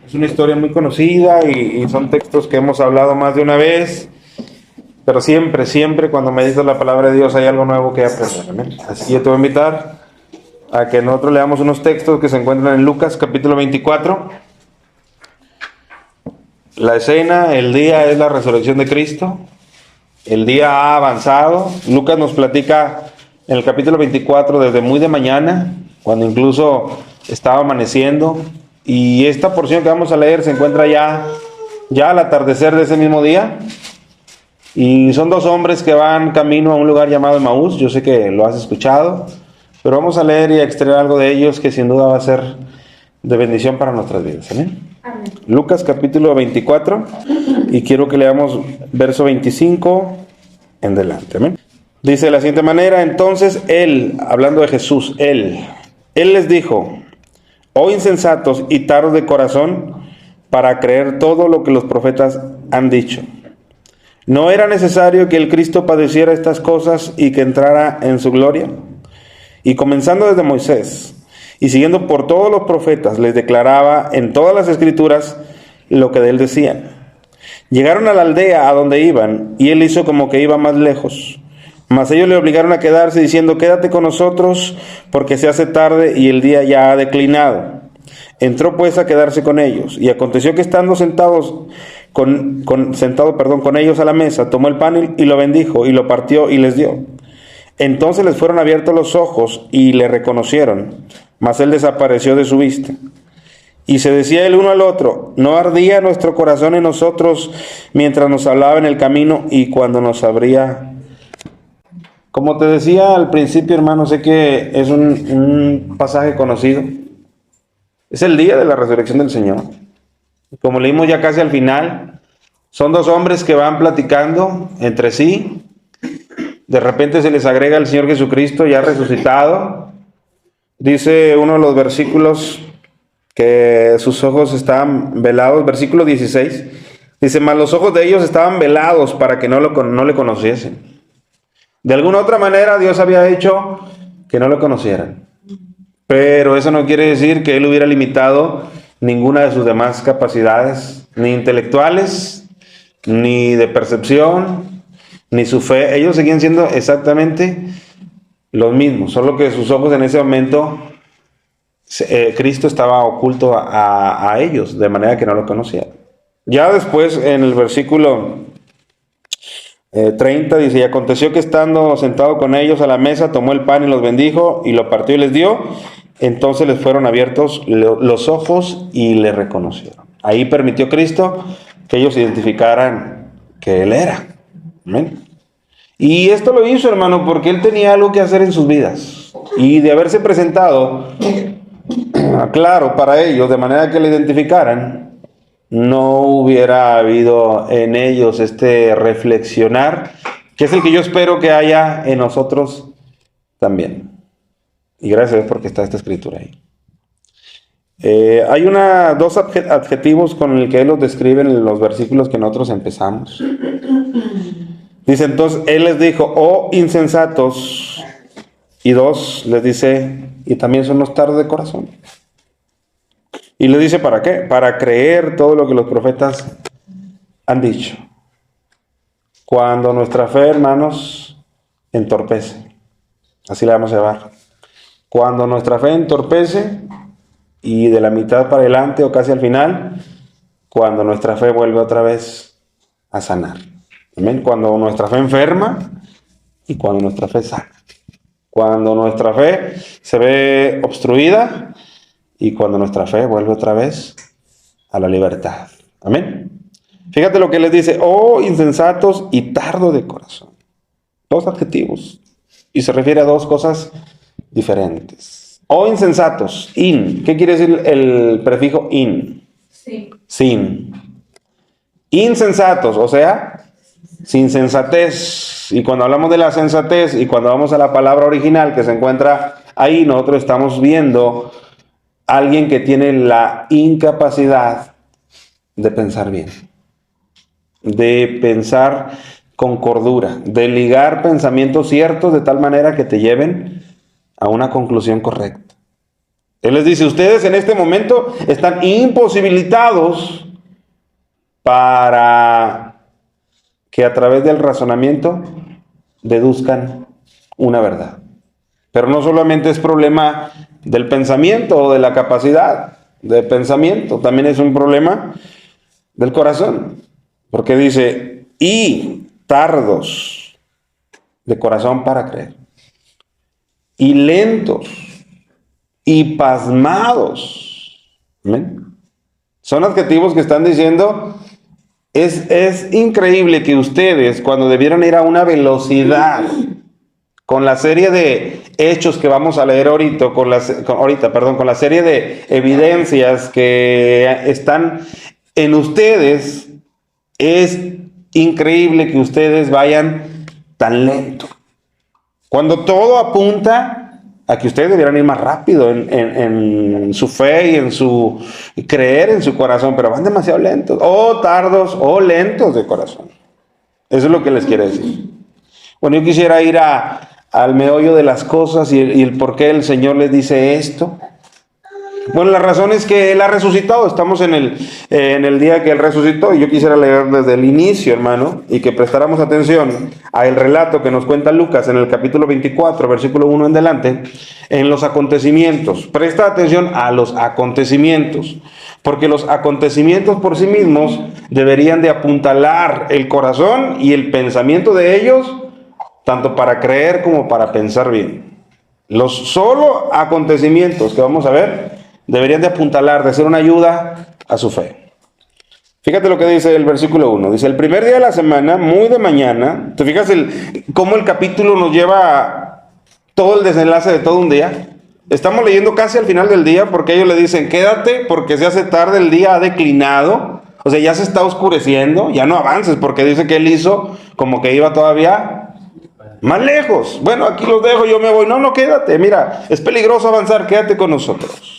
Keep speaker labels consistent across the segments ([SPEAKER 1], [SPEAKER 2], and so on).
[SPEAKER 1] Es una historia muy conocida y son textos que hemos hablado más de una vez, pero siempre cuando meditas la palabra de Dios hay algo nuevo que aprender. ¿Amén? Así que yo te voy a invitar a que nosotros leamos unos textos que se encuentran en Lucas capítulo 24. La escena, el día es la resurrección de Cristo. El día ha avanzado. Lucas nos platica en el capítulo 24 desde muy de mañana, cuando incluso estaba amaneciendo. Y esta porción que vamos a leer se encuentra ya al atardecer de ese mismo día. Y son dos hombres que van camino a un lugar llamado Emaús. Yo sé que lo has escuchado, pero vamos a leer y a extraer algo de ellos que sin duda va a ser de bendición para nuestras vidas. Amén.
[SPEAKER 2] Amén.
[SPEAKER 1] Lucas capítulo 24 y quiero que leamos verso 25 en delante. Amén. Dice de la siguiente manera: entonces él, hablando de Jesús, él les dijo: oh insensatos y tardos de corazón para creer todo lo que los profetas han dicho. ¿No era necesario que el Cristo padeciera estas cosas y que entrara en su gloria? Y comenzando desde Moisés y siguiendo por todos los profetas, les declaraba en todas las escrituras lo que de él decían. Llegaron a la aldea a donde iban, y él hizo como que iba más lejos. Mas ellos le obligaron a quedarse, diciendo: quédate con nosotros, porque se hace tarde y el día ya ha declinado. Entró pues a quedarse con ellos, y aconteció que estando sentado con ellos a la mesa, tomó el pan y lo bendijo, y lo partió y les dio. Entonces les fueron abiertos los ojos y le reconocieron, mas él desapareció de su vista. Y se decía el uno al otro: ¿no ardía nuestro corazón en nosotros mientras nos hablaba en el camino y cuando nos abría? Como te decía al principio, hermano, sé que es un pasaje conocido. Es el día de la resurrección del Señor. Como leímos ya casi al final, son dos hombres que van platicando entre sí. De repente se les agrega el Señor Jesucristo ya resucitado. Dice uno de los versículos que sus ojos estaban velados, versículo 16. Dice: mas los ojos de ellos estaban velados para que no le conociesen. De alguna otra manera Dios había hecho que no lo conocieran. Pero eso no quiere decir que él hubiera limitado ninguna de sus demás capacidades, ni intelectuales, ni de percepción, ni su fe. Ellos seguían siendo exactamente los mismos, solo que sus ojos en ese momento, Cristo estaba oculto a ellos, de manera que no lo conocían. Ya después, en el versículo 30, dice: y aconteció que estando sentado con ellos a la mesa, tomó el pan y los bendijo, y lo partió y les dio. Entonces les fueron abiertos los ojos y le reconocieron. Ahí permitió Cristo que ellos identificaran que él era. Amén. Y esto lo hizo, hermano, porque él tenía algo que hacer en sus vidas. Y de haberse presentado, claro, para ellos, de manera que le identificaran, no hubiera habido en ellos este reflexionar, que es el que yo espero que haya en nosotros también. Y gracias a Dios porque está esta escritura ahí. Hay dos adjetivos con el que él los describe en los versículos que nosotros empezamos. Dice entonces, él les dijo: oh insensatos. Y dos, les dice: y también son los tardos de corazón. Y les dice: ¿para qué? Para creer todo lo que los profetas han dicho. Cuando nuestra fe, hermanos, entorpece. Así la vamos a llevar. Cuando nuestra fe entorpece, y de la mitad para adelante o casi al final, cuando nuestra fe vuelve otra vez a sanar. ¿Amén? Cuando nuestra fe enferma y cuando nuestra fe sana. Cuando nuestra fe se ve obstruida y cuando nuestra fe vuelve otra vez a la libertad. Amén. Fíjate lo que les dice: oh insensatos y tardo de corazón. Dos adjetivos. Y se refiere a dos cosas diferentes. Oh insensatos, in. ¿Qué quiere decir el prefijo in?
[SPEAKER 2] Sí.
[SPEAKER 1] Sin. Insensatos, o sea, sin sensatez. Y cuando hablamos de la sensatez y cuando vamos a la palabra original que se encuentra ahí, nosotros estamos viendo a alguien que tiene la incapacidad de pensar bien, de pensar con cordura, de ligar pensamientos ciertos de tal manera que te lleven a una conclusión correcta. Él les dice, ustedes en este momento están imposibilitados para que a través del razonamiento deduzcan una verdad. Pero no solamente es problema del pensamiento o de la capacidad de pensamiento, también es un problema del corazón. Porque dice, y tardos de corazón para creer, y lentos, y pasmados. ¿Amén? Son adjetivos que están diciendo, es increíble que ustedes, cuando debieran ir a una velocidad, con la serie de hechos que vamos a leer ahorita, con la serie de evidencias que están en ustedes, es increíble que ustedes vayan tan lento. Cuando todo apunta a que ustedes debieran ir más rápido en su fe y en su creer en su corazón, pero van demasiado lentos, o tardos o lentos de corazón. Eso es lo que les quiere decir. Bueno, yo quisiera ir al meollo de las cosas y el por qué el Señor les dice esto. Bueno, la razón es que Él ha resucitado. Estamos en el día que Él resucitó. Y yo quisiera leer desde el inicio, hermano, y que prestáramos atención al relato que nos cuenta Lucas en el capítulo 24, versículo 1 en adelante, en los acontecimientos. Presta atención a los acontecimientos, porque los acontecimientos por sí mismos deberían de apuntalar el corazón y el pensamiento de ellos, tanto para creer como para pensar bien. Los solo acontecimientos que vamos a ver deberían de apuntalar, de ser una ayuda a su fe. Fíjate lo que dice el versículo 1. Dice, el primer día de la semana, muy de mañana. ¿Te fijas cómo el capítulo nos lleva a todo el desenlace de todo un día? Estamos leyendo casi al final del día, porque ellos le dicen, quédate porque se hace tarde, el día ha declinado. O sea, ya se está oscureciendo, ya no avances, porque dice que él hizo como que iba todavía más lejos. Bueno, aquí los dejo, yo me voy. No, quédate, mira, es peligroso avanzar, quédate con nosotros.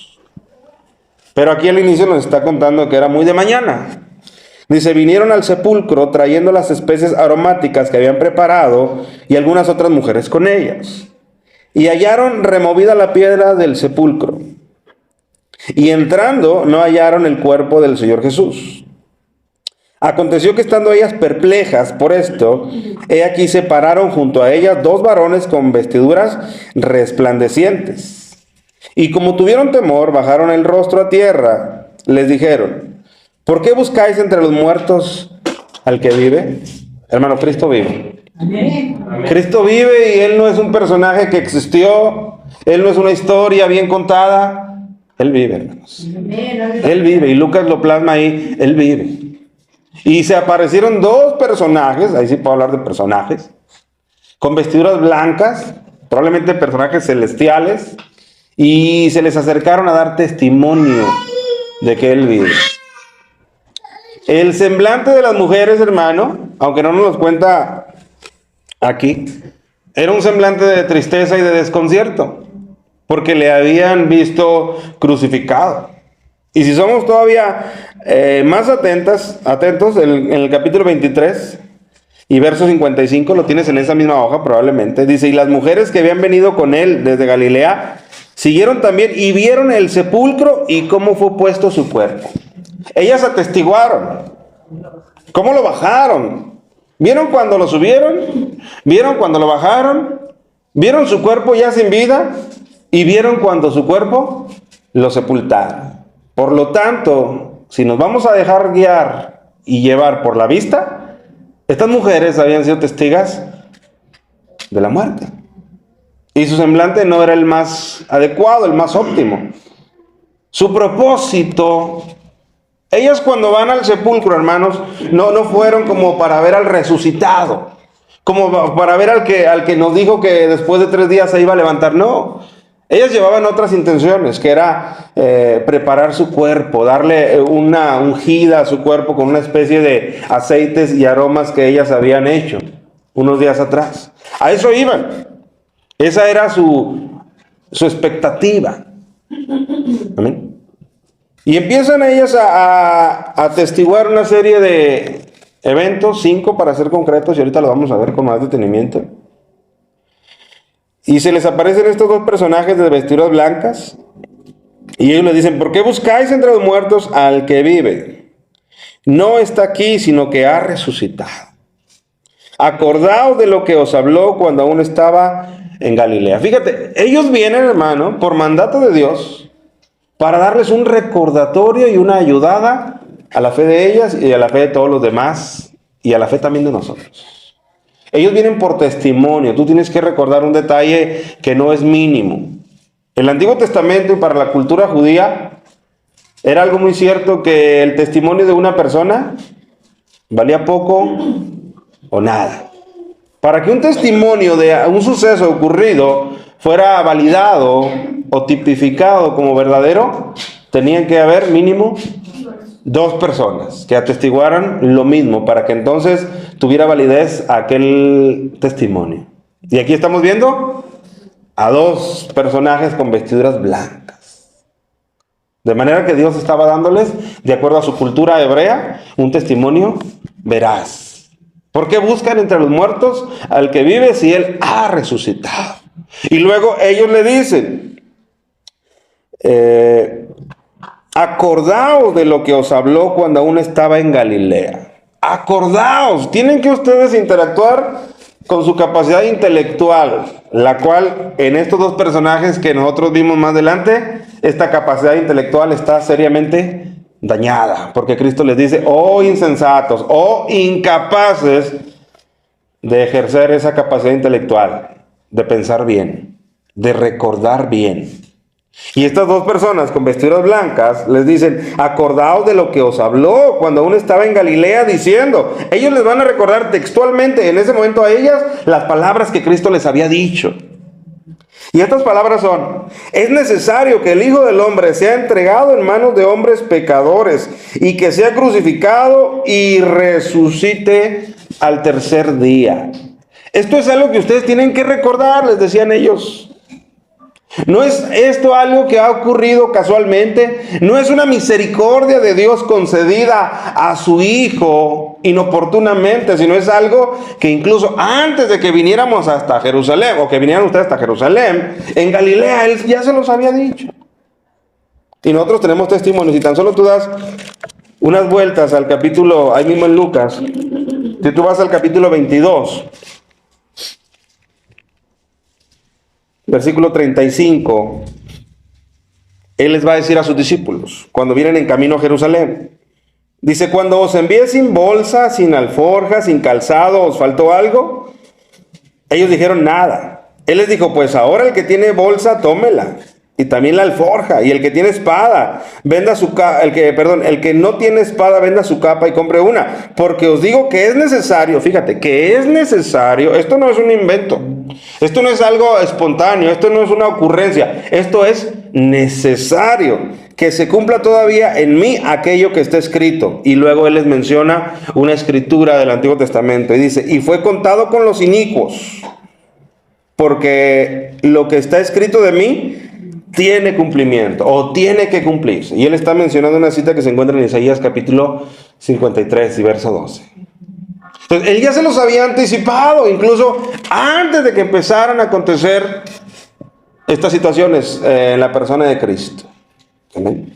[SPEAKER 1] Pero aquí al inicio nos está contando que era muy de mañana. Dice, vinieron al sepulcro trayendo las especies aromáticas que habían preparado y algunas otras mujeres con ellas. Y hallaron removida la piedra del sepulcro. Y entrando no hallaron el cuerpo del Señor Jesús. Aconteció que estando ellas perplejas por esto, he aquí se pararon junto a ellas dos varones con vestiduras resplandecientes. Y como tuvieron temor, bajaron el rostro a tierra. Les dijeron, ¿por qué buscáis entre los muertos al que vive? Hermano, Cristo vive. Amén. Cristo vive y Él no es un personaje que existió. Él no es una historia bien contada. Él vive, hermanos. Él vive y Lucas lo plasma ahí. Él vive. Y se aparecieron dos personajes, ahí sí puedo hablar de personajes, con vestiduras blancas, probablemente personajes celestiales, y se les acercaron a dar testimonio de que Él vive. El semblante de las mujeres, hermano, aunque no nos lo cuenta aquí, era un semblante de tristeza y de desconcierto, porque le habían visto crucificado. Y si somos todavía más atentos, en el capítulo 23 y verso 55, lo tienes en esa misma hoja probablemente, dice, y las mujeres que habían venido con él desde Galilea, siguieron también y vieron el sepulcro y cómo fue puesto su cuerpo. Ellas atestiguaron. ¿Cómo lo bajaron? ¿Vieron cuando lo subieron? ¿Vieron cuando lo bajaron? ¿Vieron su cuerpo ya sin vida? ¿Y vieron cuando su cuerpo lo sepultaron? Por lo tanto, si nos vamos a dejar guiar y llevar por la vista, estas mujeres habían sido testigas de la muerte. Y su semblante no era el más adecuado, el más óptimo. Su propósito, ellas cuando van al sepulcro, hermanos, no fueron como para ver al resucitado, como para ver al que nos dijo que después de 3 días se iba a levantar. No, ellas llevaban otras intenciones, que era preparar su cuerpo, darle una ungida a su cuerpo con una especie de aceites y aromas que ellas habían hecho unos días atrás. A eso iban. Esa era su expectativa. Amén. Y empiezan ellas a atestiguar una serie de eventos, 5 para ser concretos, y ahorita lo vamos a ver con más detenimiento. Y se les aparecen estos dos personajes de vestiduras blancas, Y ellos le dicen, ¿por qué buscáis entre los muertos al que vive? No está aquí, sino que ha resucitado. Acordaos de lo que os habló cuando aún estaba en Galilea. Fíjate, ellos vienen, hermano, por mandato de Dios, para darles un recordatorio y una ayudada a la fe de ellas y a la fe de todos los demás y a la fe también de nosotros. Ellos vienen por testimonio. Tú tienes que recordar un detalle que no es mínimo. El Antiguo Testamento y para la cultura judía era algo muy cierto que el testimonio de una persona valía poco o nada. Para que un testimonio de un suceso ocurrido fuera validado o tipificado como verdadero, tenían que haber mínimo 2 personas que atestiguaran lo mismo para que entonces tuviera validez aquel testimonio. Y aquí estamos viendo a 2 personajes con vestiduras blancas. De manera que Dios estaba dándoles, de acuerdo a su cultura hebrea, un testimonio veraz. ¿Por qué buscan entre los muertos al que vive si Él ha resucitado? Y luego ellos le dicen, acordaos de lo que os habló cuando aún estaba en Galilea. Acordaos, tienen que ustedes interactuar con su capacidad intelectual, la cual en estos 2 personajes que nosotros vimos más adelante, esta capacidad intelectual está seriamente dañada, porque Cristo les dice, oh insensatos, oh incapaces de ejercer esa capacidad intelectual, de pensar bien, de recordar bien. Y estas 2 personas con vestiduras blancas les dicen, acordaos de lo que os habló cuando aún estaba en Galilea diciendo. Ellos les van a recordar textualmente en ese momento a ellas las palabras que Cristo les había dicho. Y estas palabras son, es necesario que el Hijo del Hombre sea entregado en manos de hombres pecadores y que sea crucificado y resucite al tercer día. Esto es algo que ustedes tienen que recordar, les decían ellos. No es esto algo que ha ocurrido casualmente, no es una misericordia de Dios concedida a su Hijo inoportunamente, sino es algo que incluso antes de que viniéramos hasta Jerusalén, o que vinieran ustedes hasta Jerusalén, en Galilea, Él ya se los había dicho. Y nosotros tenemos testimonios, y tan solo tú das unas vueltas al capítulo, ahí mismo en Lucas, si tú vas al capítulo 22, versículo 35, Él les va a decir a sus discípulos, cuando vienen en camino a Jerusalén, dice, cuando os envié sin bolsa, sin alforja, sin calzado, ¿os faltó algo? Ellos dijeron nada. Él les dijo, pues ahora el que tiene bolsa, tómela, y también la alforja, y el que tiene espada, venda su el que no tiene espada, venda su capa y compre una, porque os digo que es necesario, fíjate, que es necesario, esto no es un invento, esto no es algo espontáneo, esto no es una ocurrencia, esto es necesario que se cumpla todavía en mí aquello que está escrito. Y luego Él les menciona una escritura del Antiguo Testamento y dice, y fue contado con los inicuos, porque lo que está escrito de mí tiene cumplimiento o tiene que cumplirse. Y Él está mencionando una cita que se encuentra en Isaías capítulo 53 y verso 12. Entonces, Él ya se los había anticipado, incluso antes de que empezaran a acontecer estas situaciones en la persona de Cristo. Amén.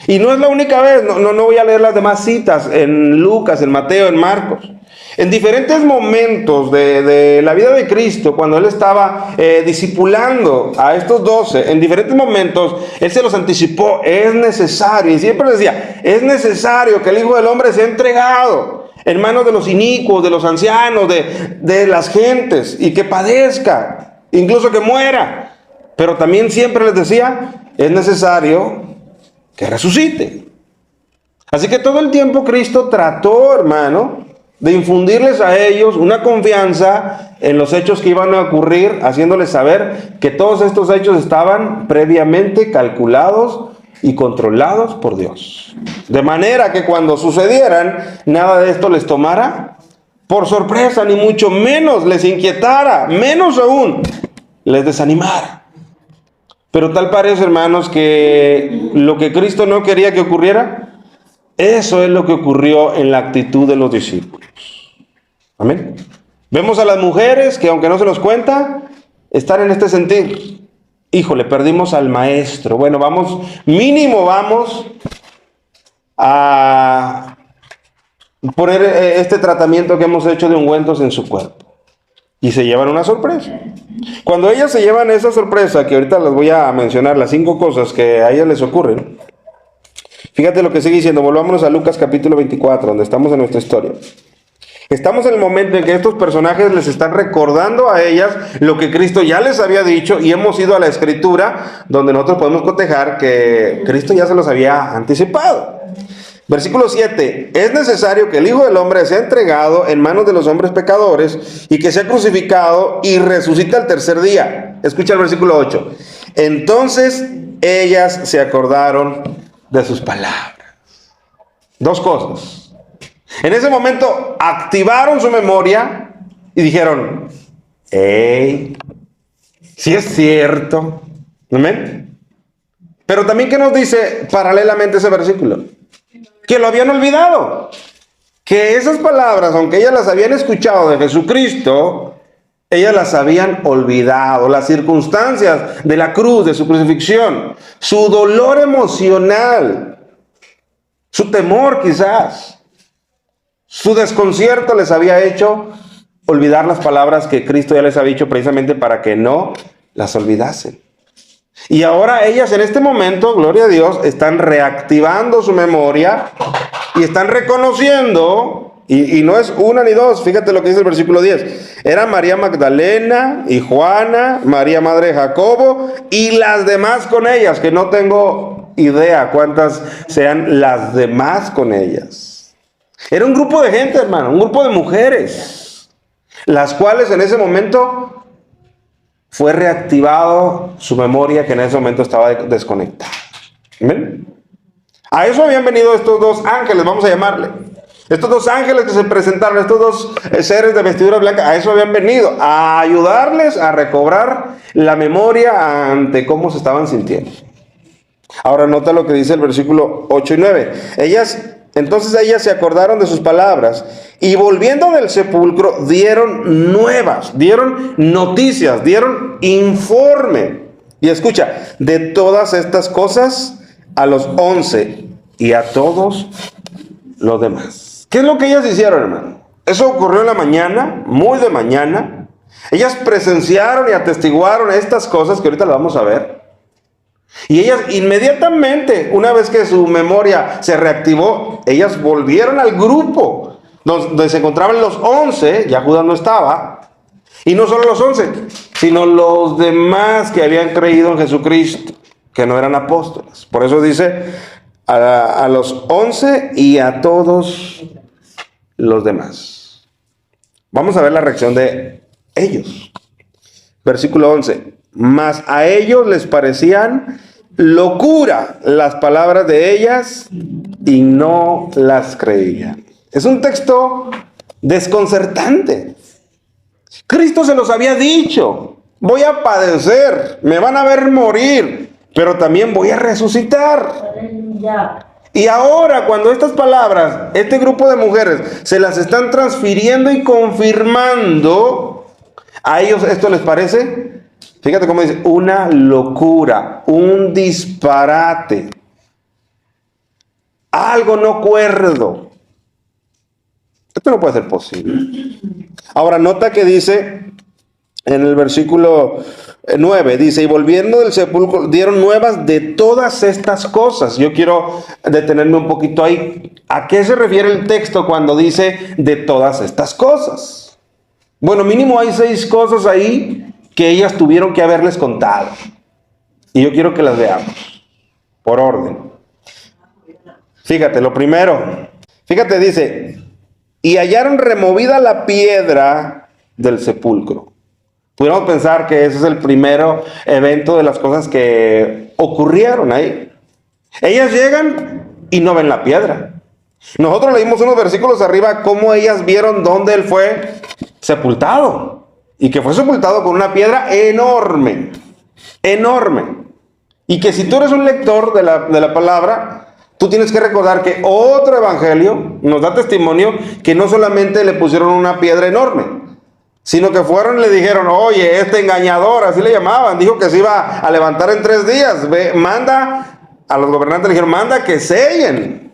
[SPEAKER 1] Y no es la única vez, no voy a leer las demás citas en Lucas, en Mateo, en Marcos. En diferentes momentos de la vida de Cristo, cuando Él estaba discipulando a estos 12, en diferentes momentos, Él se los anticipó, es necesario, y siempre decía, es necesario que el Hijo del Hombre sea entregado en manos de los inicuos, de los ancianos, de las gentes, y que padezca, incluso que muera. Pero también siempre les decía, es necesario que resucite. Así que todo el tiempo Cristo trató, hermano, de infundirles a ellos una confianza en los hechos que iban a ocurrir, haciéndoles saber que todos estos hechos estaban previamente calculados y controlados por Dios. De manera que cuando sucedieran, nada de esto les tomara por sorpresa, ni mucho menos les inquietara, menos aún les desanimara. Pero tal parece, hermanos, que lo que Cristo no quería que ocurriera, eso es lo que ocurrió en la actitud de los discípulos. Amén. Vemos a las mujeres que, aunque no se nos cuenta, están en este sentir. híjole, perdimos al maestro. Bueno, vamos a poner este tratamiento que hemos hecho de ungüentos en su cuerpo. Y se llevan una sorpresa. Cuando ellas se llevan esa sorpresa, que ahorita les voy a mencionar, las 5 cosas que a ellas les ocurren. Fíjate lo que sigue diciendo. Volvámonos a Lucas capítulo 24, donde estamos en nuestra historia. Estamos en el momento en que estos personajes les están recordando a ellas lo que Cristo ya les había dicho, y hemos ido a la Escritura, donde nosotros podemos cotejar que Cristo ya se los había anticipado. Versículo 7. Es necesario que el Hijo del Hombre sea entregado en manos de los hombres pecadores y que sea crucificado y resucite al tercer día. Escucha el versículo 8. Entonces ellas se acordaron de sus palabras. 2 cosas. En ese momento activaron su memoria y dijeron: ¡hey! Sí es cierto. ¿Amén? Pero también, ¿qué nos dice paralelamente ese versículo? Que lo habían olvidado. Que esas palabras, aunque ellas las habían escuchado de Jesucristo, ellas las habían olvidado. Las circunstancias de la cruz, de su crucifixión, su dolor emocional, su temor quizás, su desconcierto les había hecho olvidar las palabras que Cristo ya les había dicho, precisamente para que no las olvidasen. Y ahora ellas en este momento, gloria a Dios, están reactivando su memoria y están reconociendo, y no es una ni dos, fíjate lo que dice el versículo 10. Era María Magdalena y Juana, María madre de Jacobo y las demás con ellas, que no tengo idea cuántas sean las demás con ellas. Era un grupo de gente, hermano, un grupo de mujeres, las cuales en ese momento fue reactivado su memoria, que en ese momento estaba desconectada. ¿Ven? A eso habían venido estos 2 ángeles, vamos a llamarle. Estos 2 ángeles que se presentaron, estos 2 seres de vestidura blanca, a eso habían venido, a ayudarles a recobrar la memoria ante cómo se estaban sintiendo. Ahora nota lo que dice el versículo 8 y 9. Entonces ellas se acordaron de sus palabras y volviendo del sepulcro dieron noticias, dieron informe. Y escucha, de todas estas cosas a los 11 y a todos los demás. ¿Qué es lo que ellas hicieron, hermano? Eso ocurrió en la mañana, muy de mañana. Ellas presenciaron y atestiguaron estas cosas que ahorita las vamos a ver. Y ellas inmediatamente, una vez que su memoria se reactivó, ellas volvieron al grupo donde se encontraban los 11, ya Judas no estaba, y no solo los 11, sino los demás que habían creído en Jesucristo, que no eran apóstoles. Por eso dice a los 11 y a todos los demás. Vamos a ver la reacción de ellos. Versículo 11. Mas a ellos les parecían locura las palabras de ellas y no las creían. Es un texto desconcertante. Cristo se los había dicho: voy a padecer, me van a ver morir, pero también voy a resucitar. Aleluya. Y ahora, cuando estas palabras, este grupo de mujeres se las están transfiriendo y confirmando, a ellos esto les parece, fíjate cómo dice, una locura, un disparate, algo no cuerdo. Esto no puede ser posible. Ahora nota que dice en el versículo 9, dice: y volviendo del sepulcro dieron nuevas de todas estas cosas. Yo quiero detenerme un poquito ahí. ¿A qué se refiere el texto cuando dice de todas estas cosas? Bueno, mínimo hay 6 cosas ahí que ellas tuvieron que haberles contado. Y yo quiero que las veamos por orden. Fíjate, lo primero, fíjate, dice: y hallaron removida la piedra del sepulcro. Pudiéramos pensar que ese es el primero evento de las cosas que ocurrieron ahí. Ellas llegan y no ven la piedra. Nosotros leímos unos versículos arriba cómo ellas vieron dónde él fue sepultado. Y que fue sepultado con una piedra enorme. Enorme. Y que si tú eres un lector de la palabra, tú tienes que recordar que otro evangelio nos da testimonio que no solamente le pusieron una piedra enorme, sino que fueron y le dijeron, oye, este engañador, así le llamaban, dijo que se iba a levantar en 3 días, ve, manda, a los gobernantes le dijeron, manda que sellen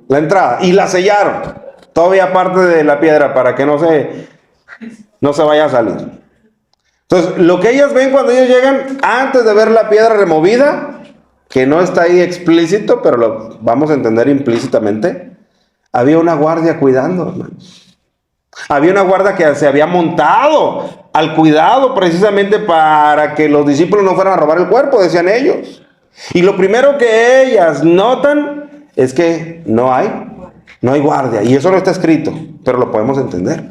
[SPEAKER 1] la entrada, y la sellaron, todavía parte de la piedra, para que no se vaya a salir. Entonces, lo que ellas ven cuando ellos llegan, antes de ver la piedra removida, que no está ahí explícito, pero lo vamos a entender implícitamente, había una guardia cuidando, hermanos. Había una guardia que se había montado al cuidado precisamente para que los discípulos no fueran a robar el cuerpo, decían ellos. Y lo primero que ellas notan es que no hay guardia. Y eso no está escrito, pero lo podemos entender.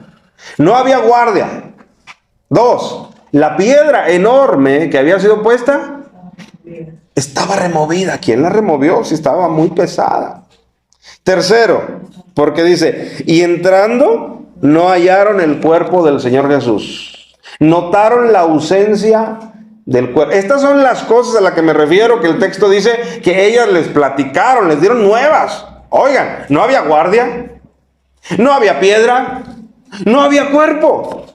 [SPEAKER 1] No había guardia. 2, la piedra enorme que había sido puesta estaba removida. ¿Quién la removió? Si estaba muy pesada. 3, porque dice, y entrando no hallaron el cuerpo del Señor Jesús. Notaron la ausencia del cuerpo. Estas son las cosas a las que me refiero, que el texto dice que ellas les platicaron, les dieron nuevas. Oigan, no había guardia, no había piedra, no había cuerpo.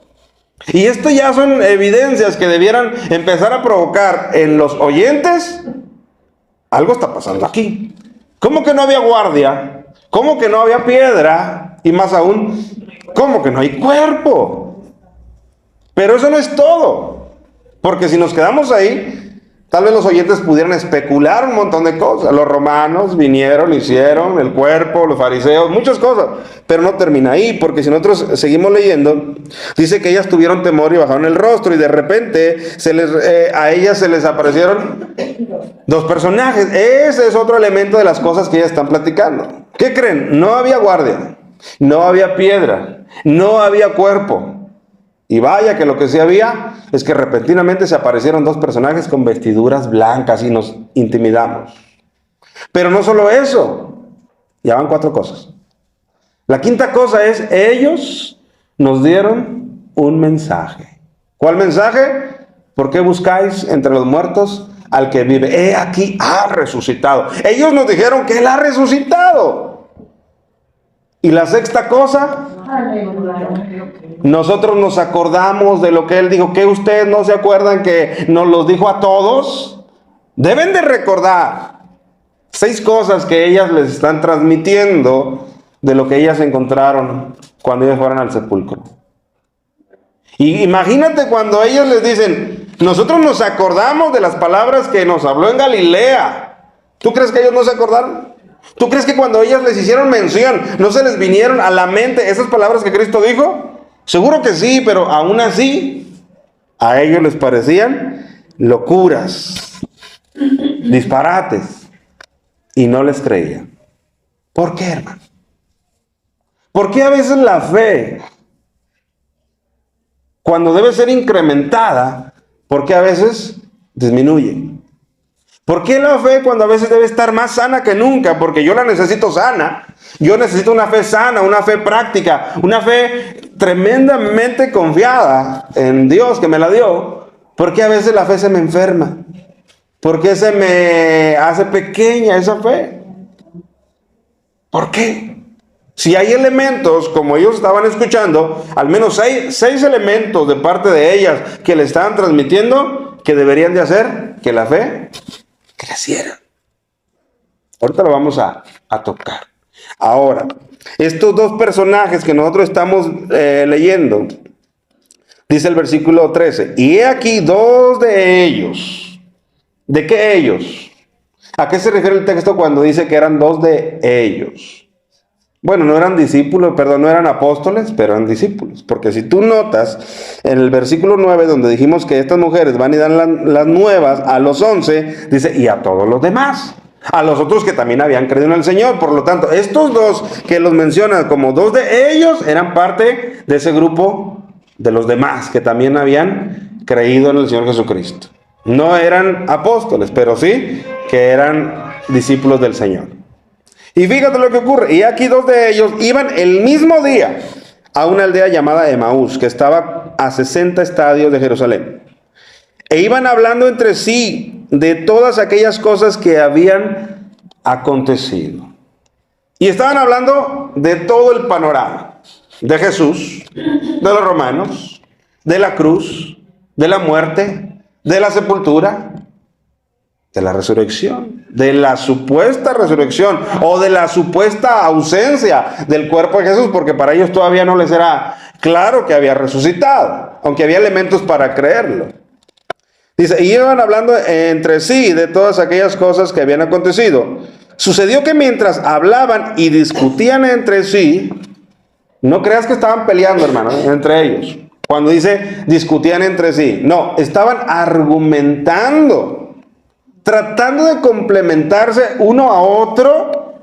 [SPEAKER 1] Y esto ya son evidencias que debieran empezar a provocar en los oyentes. Algo está pasando aquí. ¿Cómo que no había guardia? ¿Cómo que no había piedra? Y más aún, ¿cómo que no hay cuerpo? Pero eso no es todo. Porque si nos quedamos ahí, tal vez los oyentes pudieran especular un montón de cosas. Los romanos vinieron, hicieron el cuerpo, los fariseos, muchas cosas. Pero no termina ahí, porque si nosotros seguimos leyendo, dice que ellas tuvieron temor y bajaron el rostro. Y de repente a ellas se les aparecieron 2 personajes. Ese es otro elemento de las cosas que ellas están platicando. ¿Qué creen? No había guardia, no había piedra, no había cuerpo. Y vaya que lo que sí había es que repentinamente se aparecieron 2 personajes con vestiduras blancas y nos intimidamos. Pero no solo eso, ya van 4 cosas. La quinta cosa es, ellos nos dieron un mensaje. ¿Cuál mensaje? ¿Por qué buscáis entre los muertos al que vive? He aquí, ha resucitado. Ellos nos dijeron que Él ha resucitado. Y la sexta cosa, nosotros nos acordamos de lo que Él dijo. ¿Que ustedes no se acuerdan que nos los dijo a todos? Deben de recordar 6 cosas que ellas les están transmitiendo de lo que ellas encontraron cuando ellas fueron al sepulcro. Y imagínate cuando ellos les dicen, nosotros nos acordamos de las palabras que nos habló en Galilea. ¿Tú crees que ellos no se acordaron? ¿Tú crees que cuando ellas les hicieron mención, no se les vinieron a la mente esas palabras que Cristo dijo? Seguro que sí, pero aún así, a ellos les parecían locuras, disparates, y no les creían. ¿Por qué, hermano? ¿Por qué a veces la fe, cuando debe ser incrementada, por qué a veces disminuye? ¿Por qué la fe cuando a veces debe estar más sana que nunca? Porque yo la necesito sana. Yo necesito una fe sana, una fe práctica, una fe tremendamente confiada en Dios que me la dio. ¿Por qué a veces la fe se me enferma? ¿Por qué se me hace pequeña esa fe? ¿Por qué? Si hay elementos, como ellos estaban escuchando, al menos 6 elementos de parte de ellas que le estaban transmitiendo, que deberían de hacer que la fe creciera. Ahorita lo vamos a tocar. Ahora, estos 2 personajes que nosotros estamos leyendo, dice el versículo 13, y he aquí 2 de ellos. ¿De qué ellos? ¿A qué se refiere el texto cuando dice que eran 2 de ellos? Bueno, no eran discípulos, perdón, no eran apóstoles, pero eran discípulos. Porque si tú notas, en el versículo 9, donde dijimos que estas mujeres van y dan las nuevas a los 11, dice, y a todos los demás. A los otros que también habían creído en el Señor. Por lo tanto, estos 2 que los mencionan como 2 de ellos, eran parte de ese grupo de los demás que también habían creído en el Señor Jesucristo. No eran apóstoles, pero sí que eran discípulos del Señor. Y fíjate lo que ocurre. Y aquí 2 de ellos iban el mismo día a una aldea llamada Emaús, que estaba a 60 estadios de Jerusalén. E iban hablando entre sí de todas aquellas cosas que habían acontecido. Y estaban hablando de todo el panorama. de Jesús, de los romanos, de la cruz, de la muerte, de la sepultura, de la resurrección, de la supuesta resurrección o de la supuesta ausencia del cuerpo de Jesús, porque para ellos todavía no les era claro que había resucitado, aunque había elementos para creerlo. Dice, y iban hablando entre sí de todas aquellas cosas que habían acontecido. Sucedió que mientras hablaban y discutían entre sí, no creas que estaban peleando, hermano, entre ellos. Cuando dice discutían entre sí, no, estaban argumentando, tratando de complementarse uno a otro,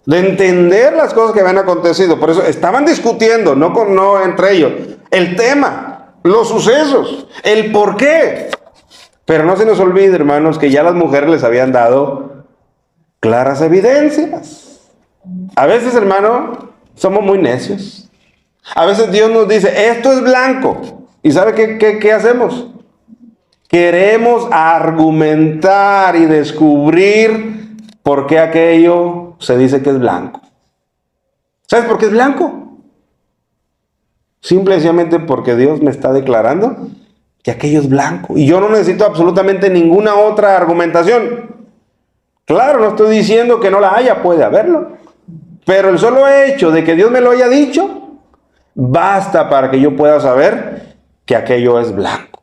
[SPEAKER 1] de entender las cosas que habían acontecido. Por eso estaban discutiendo, no entre ellos, el tema, los sucesos, el por qué. Pero no se nos olvide, hermanos, que ya las mujeres les habían dado claras evidencias. A veces, hermano, somos muy necios. A veces Dios nos dice, esto es blanco. ¿Y sabe qué hacemos? Queremos argumentar y descubrir por qué aquello se dice que es blanco. ¿Sabes por qué es blanco? Simplemente porque Dios me está declarando que aquello es blanco. Y yo no necesito absolutamente ninguna otra argumentación. Claro, no estoy diciendo que no la haya, puede haberlo. Pero el solo hecho de que Dios me lo haya dicho, basta para que yo pueda saber que aquello es blanco.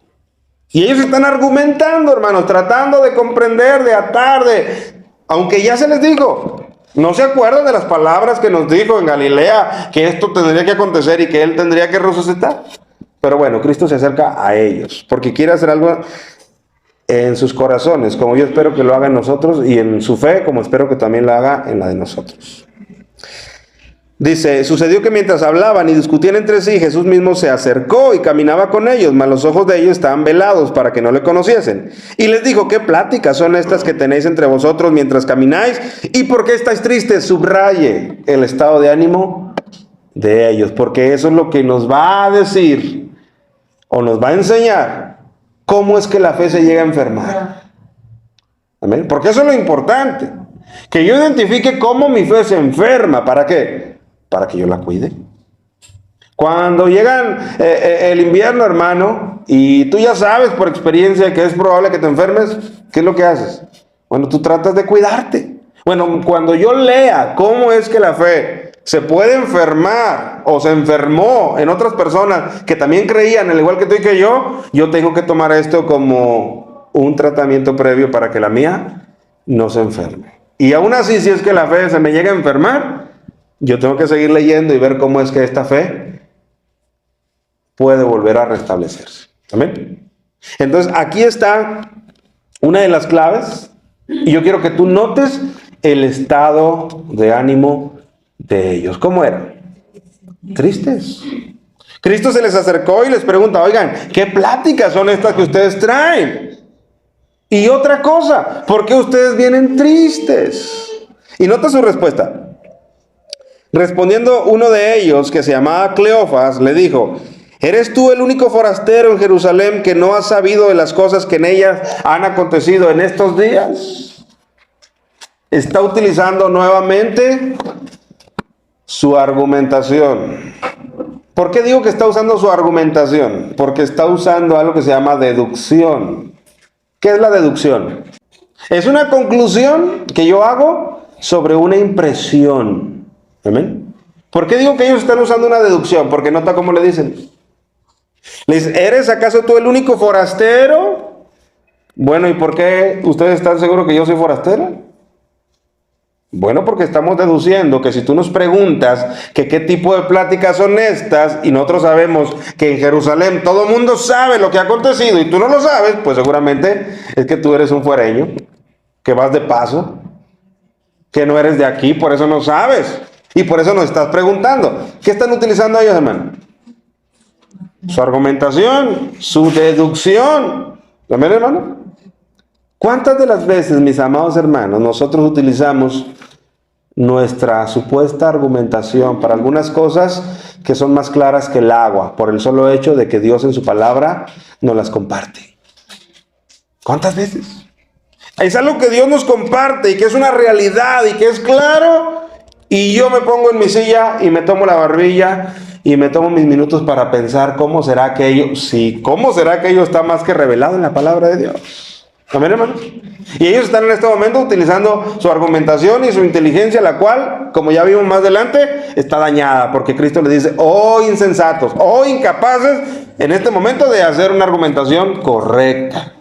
[SPEAKER 1] Y ellos están argumentando, hermanos, tratando de comprender, de atar, aunque ya se les dijo, no se acuerdan de las palabras que nos dijo en Galilea, que esto tendría que acontecer y que Él tendría que resucitar. Pero bueno, Cristo se acerca a ellos, porque quiere hacer algo en sus corazones, como yo espero que lo haga en nosotros, y en su fe, como espero que también lo haga en la de nosotros. Dice, sucedió que mientras hablaban y discutían entre sí, Jesús mismo se acercó y caminaba con ellos, mas los ojos de ellos estaban velados para que no le conociesen. Y les dijo, ¿qué pláticas son estas que tenéis entre vosotros mientras camináis? ¿Y por qué estáis tristes? Subraye el estado de ánimo de ellos, porque eso es lo que nos va a decir o nos va a enseñar cómo es que la fe se llega a enfermar. Amén. Porque eso es lo importante, que yo identifique cómo mi fe se enferma. ¿Para qué? Para que yo la cuide. Cuando llegan el invierno, hermano, y tú ya sabes por experiencia que es probable que te enfermes, ¿qué es lo que haces? Bueno, tú tratas de cuidarte. Bueno, cuando yo lea cómo es que la fe se puede enfermar o se enfermó en otras personas que también creían, al igual que tú y que yo tengo que tomar esto como un tratamiento previo para que la mía no se enferme. Y aún así, si es que la fe se me llega a enfermar, yo tengo que seguir leyendo y ver cómo es que esta fe puede volver a restablecerse. ¿Amén? Entonces, aquí está una de las claves. Y yo quiero que tú notes el estado de ánimo de ellos. ¿Cómo eran? Tristes. Cristo se les acercó y les pregunta, oigan, ¿qué pláticas son estas que ustedes traen? Y otra cosa, ¿por qué ustedes vienen tristes? Y nota su respuesta. Respondiendo uno de ellos, que se llamaba Cleofas, le dijo, ¿eres tú el único forastero en Jerusalén que no has sabido de las cosas que en ellas han acontecido en estos días? Está utilizando nuevamente su argumentación. ¿Por qué digo que está usando su argumentación? Porque está usando algo que se llama deducción. ¿Qué es la deducción? Es una conclusión que yo hago sobre una impresión. ¿Amén? ¿Por qué digo que ellos están usando una deducción? Porque nota cómo le dicen. Le dicen, ¿eres acaso tú el único forastero? Bueno, ¿y por qué ustedes están seguros que yo soy forastero? Bueno, porque estamos deduciendo que si tú nos preguntas que qué tipo de pláticas son estas, y nosotros sabemos que en Jerusalén todo el mundo sabe lo que ha acontecido y tú no lo sabes, pues seguramente es que tú eres un fuereño, que vas de paso, que no eres de aquí, por eso no sabes. Y por eso nos estás preguntando. ¿Qué están utilizando ellos, hermano? Su argumentación, su deducción. ¿Amén, hermano? ¿Cuántas de las veces, mis amados hermanos, nosotros utilizamos nuestra supuesta argumentación para algunas cosas que son más claras que el agua, por el solo hecho de que Dios en su palabra nos las comparte? ¿Cuántas veces? Es algo que Dios nos comparte y que es una realidad y que es claro, Y yo me pongo en mi silla y me tomo la barbilla y me tomo mis minutos para pensar cómo será aquello. Sí, cómo será aquello está más que revelado en la palabra de Dios. Amén, hermanos. Y ellos están en este momento utilizando su argumentación y su inteligencia, la cual, como ya vimos más adelante, está dañada, porque Cristo les dice: oh insensatos, oh incapaces en este momento de hacer una argumentación correcta.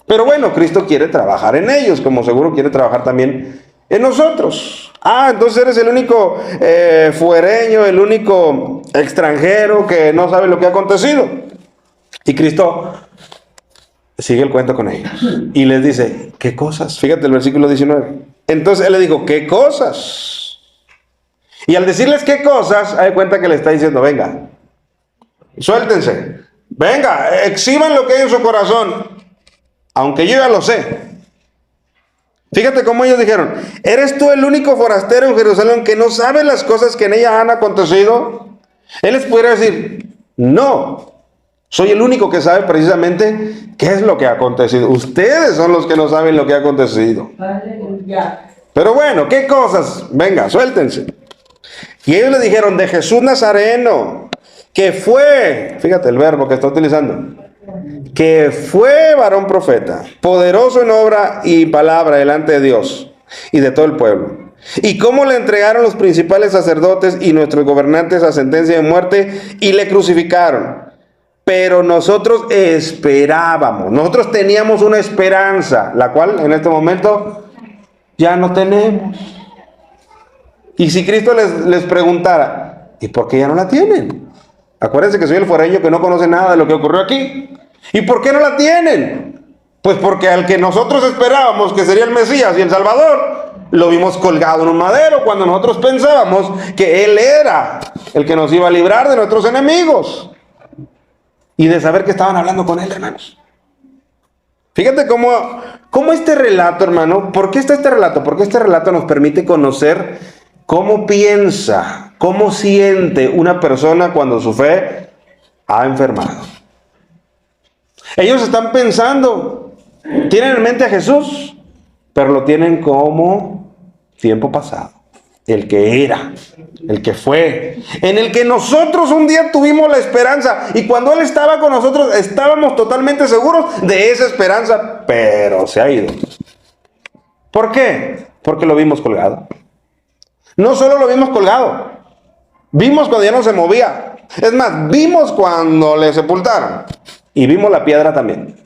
[SPEAKER 1] Pero bueno, Cristo quiere trabajar en ellos, como seguro quiere trabajar también en nosotros. Entonces eres el único fuereño, el único extranjero que no sabe lo que ha acontecido. Y Cristo sigue el cuento con ellos y les dice: ¿qué cosas? Fíjate el versículo 19. Entonces él le dijo: ¿qué cosas? Y al decirles qué cosas, hay cuenta que le está diciendo: venga, suéltense, venga, exhiban lo que hay en su corazón, aunque yo ya lo sé. Fíjate cómo ellos dijeron: ¿eres tú el único forastero en Jerusalén que no sabe las cosas que en ella han acontecido? Él les podría decir: no, soy el único que sabe precisamente qué es lo que ha acontecido. Ustedes son los que no saben lo que ha acontecido. Aleluya. Pero bueno, ¿qué cosas? Venga, suéltense. Y ellos le dijeron: de Jesús Nazareno, que fue, fíjate el verbo que está utilizando, que fue varón profeta, poderoso en obra y palabra delante de Dios y de todo el pueblo. Y cómo le entregaron los principales sacerdotes y nuestros gobernantes a sentencia de muerte y le crucificaron. Pero nosotros esperábamos, nosotros teníamos una esperanza, la cual en este momento ya no tenemos. Y si Cristo les preguntara: ¿y por qué ya no la tienen? Acuérdense que soy el foreño que no conoce nada de lo que ocurrió aquí. ¿Y por qué no la tienen? Pues porque al que nosotros esperábamos que sería el Mesías y el Salvador, lo vimos colgado en un madero cuando nosotros pensábamos que Él era el que nos iba a librar de nuestros enemigos. Y de saber que estaban hablando con Él, hermanos. Fíjate cómo este relato, hermano, ¿por qué está este relato? Porque este relato nos permite conocer cómo piensa, cómo siente una persona cuando su fe ha enfermado. Ellos están pensando, tienen en mente a Jesús, pero lo tienen como tiempo pasado. El que era, el que fue, en el que nosotros un día tuvimos la esperanza. Y cuando Él estaba con nosotros, estábamos totalmente seguros de esa esperanza, pero se ha ido. ¿Por qué? Porque lo vimos colgado. No solo lo vimos colgado, vimos cuando ya no se movía. Es más, vimos cuando le sepultaron. Y vimos la piedra también.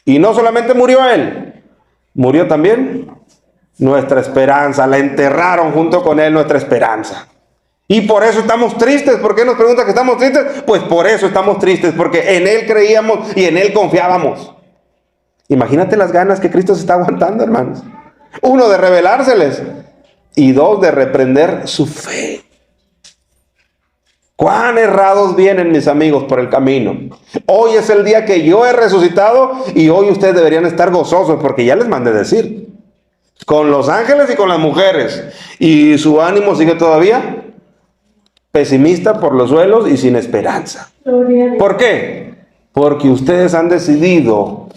[SPEAKER 1] Y no solamente murió Él, murió también nuestra esperanza. La enterraron junto con Él, nuestra esperanza. Y por eso estamos tristes. ¿Por qué nos pregunta que estamos tristes? Pues por eso estamos tristes, porque en Él creíamos y en Él confiábamos. Imagínate las ganas que Cristo se está aguantando, hermanos. Uno, de revelárseles. Y dos, de reprender su fe. Cuán errados vienen, mis amigos, por el camino. Hoy es el día que yo he resucitado y hoy ustedes deberían estar gozosos, porque ya les mandé decir, con los ángeles y con las mujeres. Y su ánimo sigue todavía pesimista por los suelos y sin esperanza. ¿Por qué? Porque ustedes han decidido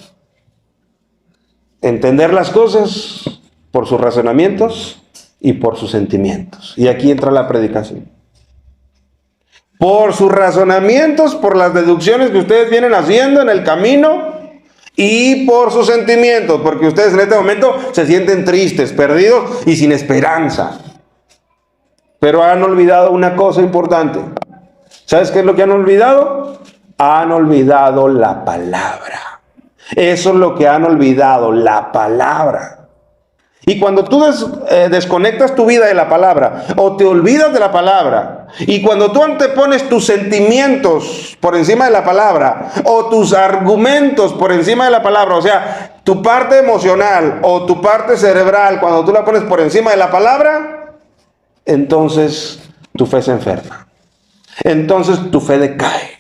[SPEAKER 1] entender las cosas por sus razonamientos y por sus sentimientos. Y aquí entra la predicación. Por sus razonamientos, por las deducciones que ustedes vienen haciendo en el camino y por sus sentimientos, porque ustedes en este momento se sienten tristes, perdidos y sin esperanza. Pero han olvidado una cosa importante. ¿Sabes qué es lo que han olvidado? Han olvidado la palabra. Eso es lo que han olvidado, la palabra. Y cuando tú desconectas tu vida de la palabra o te olvidas de la palabra, y cuando tú antepones tus sentimientos por encima de la palabra o tus argumentos por encima de la palabra, o sea, tu parte emocional o tu parte cerebral, cuando tú la pones por encima de la palabra, entonces tu fe se enferma. Entonces tu fe decae.